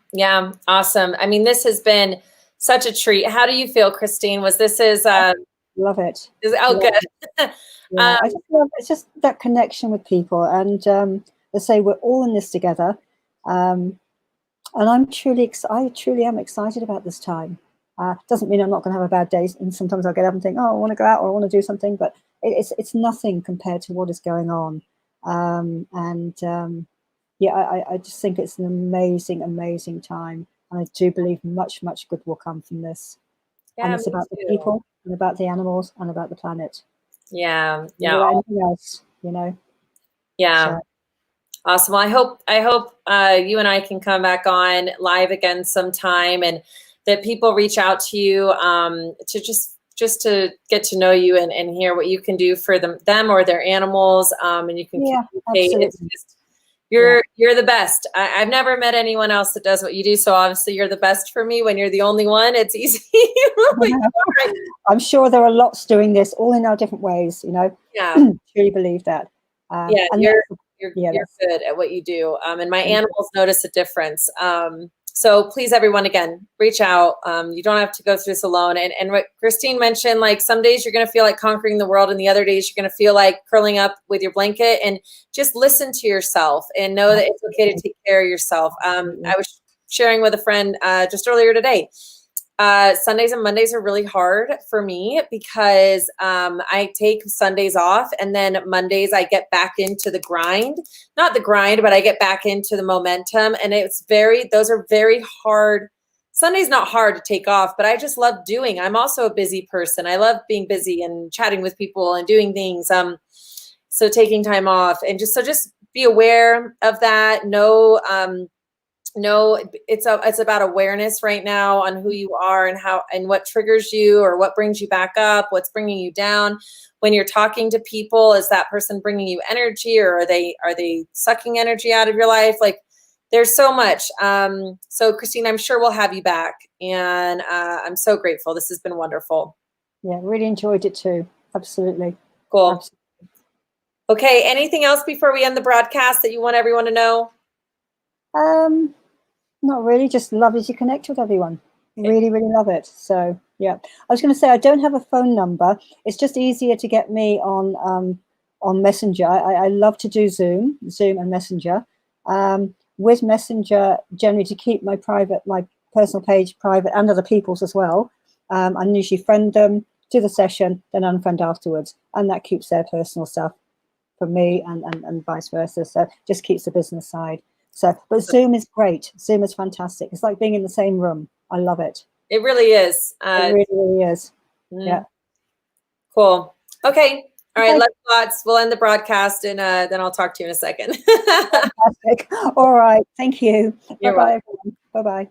Awesome. I mean, this has been such a treat. How do you feel, Christine? Love it. Good. I just love it's just that connection with people, and they say we're all in this together. And I truly am excited about this time. Doesn't mean I'm not going to have a bad day, and sometimes I'll get up and think, oh, I want to go out or I want to do something, but it's nothing compared to what is going on. I just think it's an amazing, amazing time. And I do believe much, much good will come from this. And it's about the people and about the animals and about the planet. Yeah. Anything else, Yeah. So. Awesome. Well, I hope you and I can come back on live again sometime, and that people reach out to you to just to get to know you and hear what you can do for them or their animals. And you can communicate. It's just, you're the best. I've never met anyone else that does what you do. So obviously you're the best for me. When you're the only one, it's easy. I'm sure there are lots doing this all in our different ways, Yeah. Truly believe that. You're good at what you do. And my animals notice a difference. So please, everyone, again, reach out. You don't have to go through this alone. And what Christine mentioned, like, some days you're going to feel like conquering the world, and the other days you're going to feel like curling up with your blanket, and just listen to yourself and know that it's okay to take care of yourself. I was sharing with a friend just earlier today. Sundays and Mondays are really hard for me because I take Sundays off, and then Mondays I get back into the grind. Not the grind, but I get back into the momentum. And those are very hard. Sunday's not hard to take off, but I just love doing. I'm also a busy person. I love being busy and chatting with people and doing things. So taking time off, and just be aware of that. No, it's about awareness right now on who you are and how and what triggers you or what brings you back up, what's bringing you down. When you're talking to people, is that person bringing you energy, or are they sucking energy out of your life? Like, there's so much. So Christine, I'm sure we'll have you back, and I'm so grateful. This has been wonderful. Yeah, really enjoyed it too. Absolutely. Cool. Absolutely. Okay. Anything else before we end the broadcast that you want everyone to know? Not really, just lovely to connect with everyone. Really, really love it. So yeah, I was going to say I don't have a phone number. It's just easier to get me on Messenger. I love to do Zoom and Messenger. with Messenger generally to keep my personal page private and other people's as well. I usually friend them, do the session, then unfriend afterwards. And that keeps their personal stuff from me and vice versa. So just keeps the business side. So, but Zoom is great. Zoom is fantastic. It's like being in the same room. I love it. It really is. It really, really is. Yeah. Cool. Okay. All right. Okay. Let's thoughts. We'll end the broadcast and then I'll talk to you in a second. Fantastic. All right. Thank you. You're Bye-bye, everyone. Bye-bye.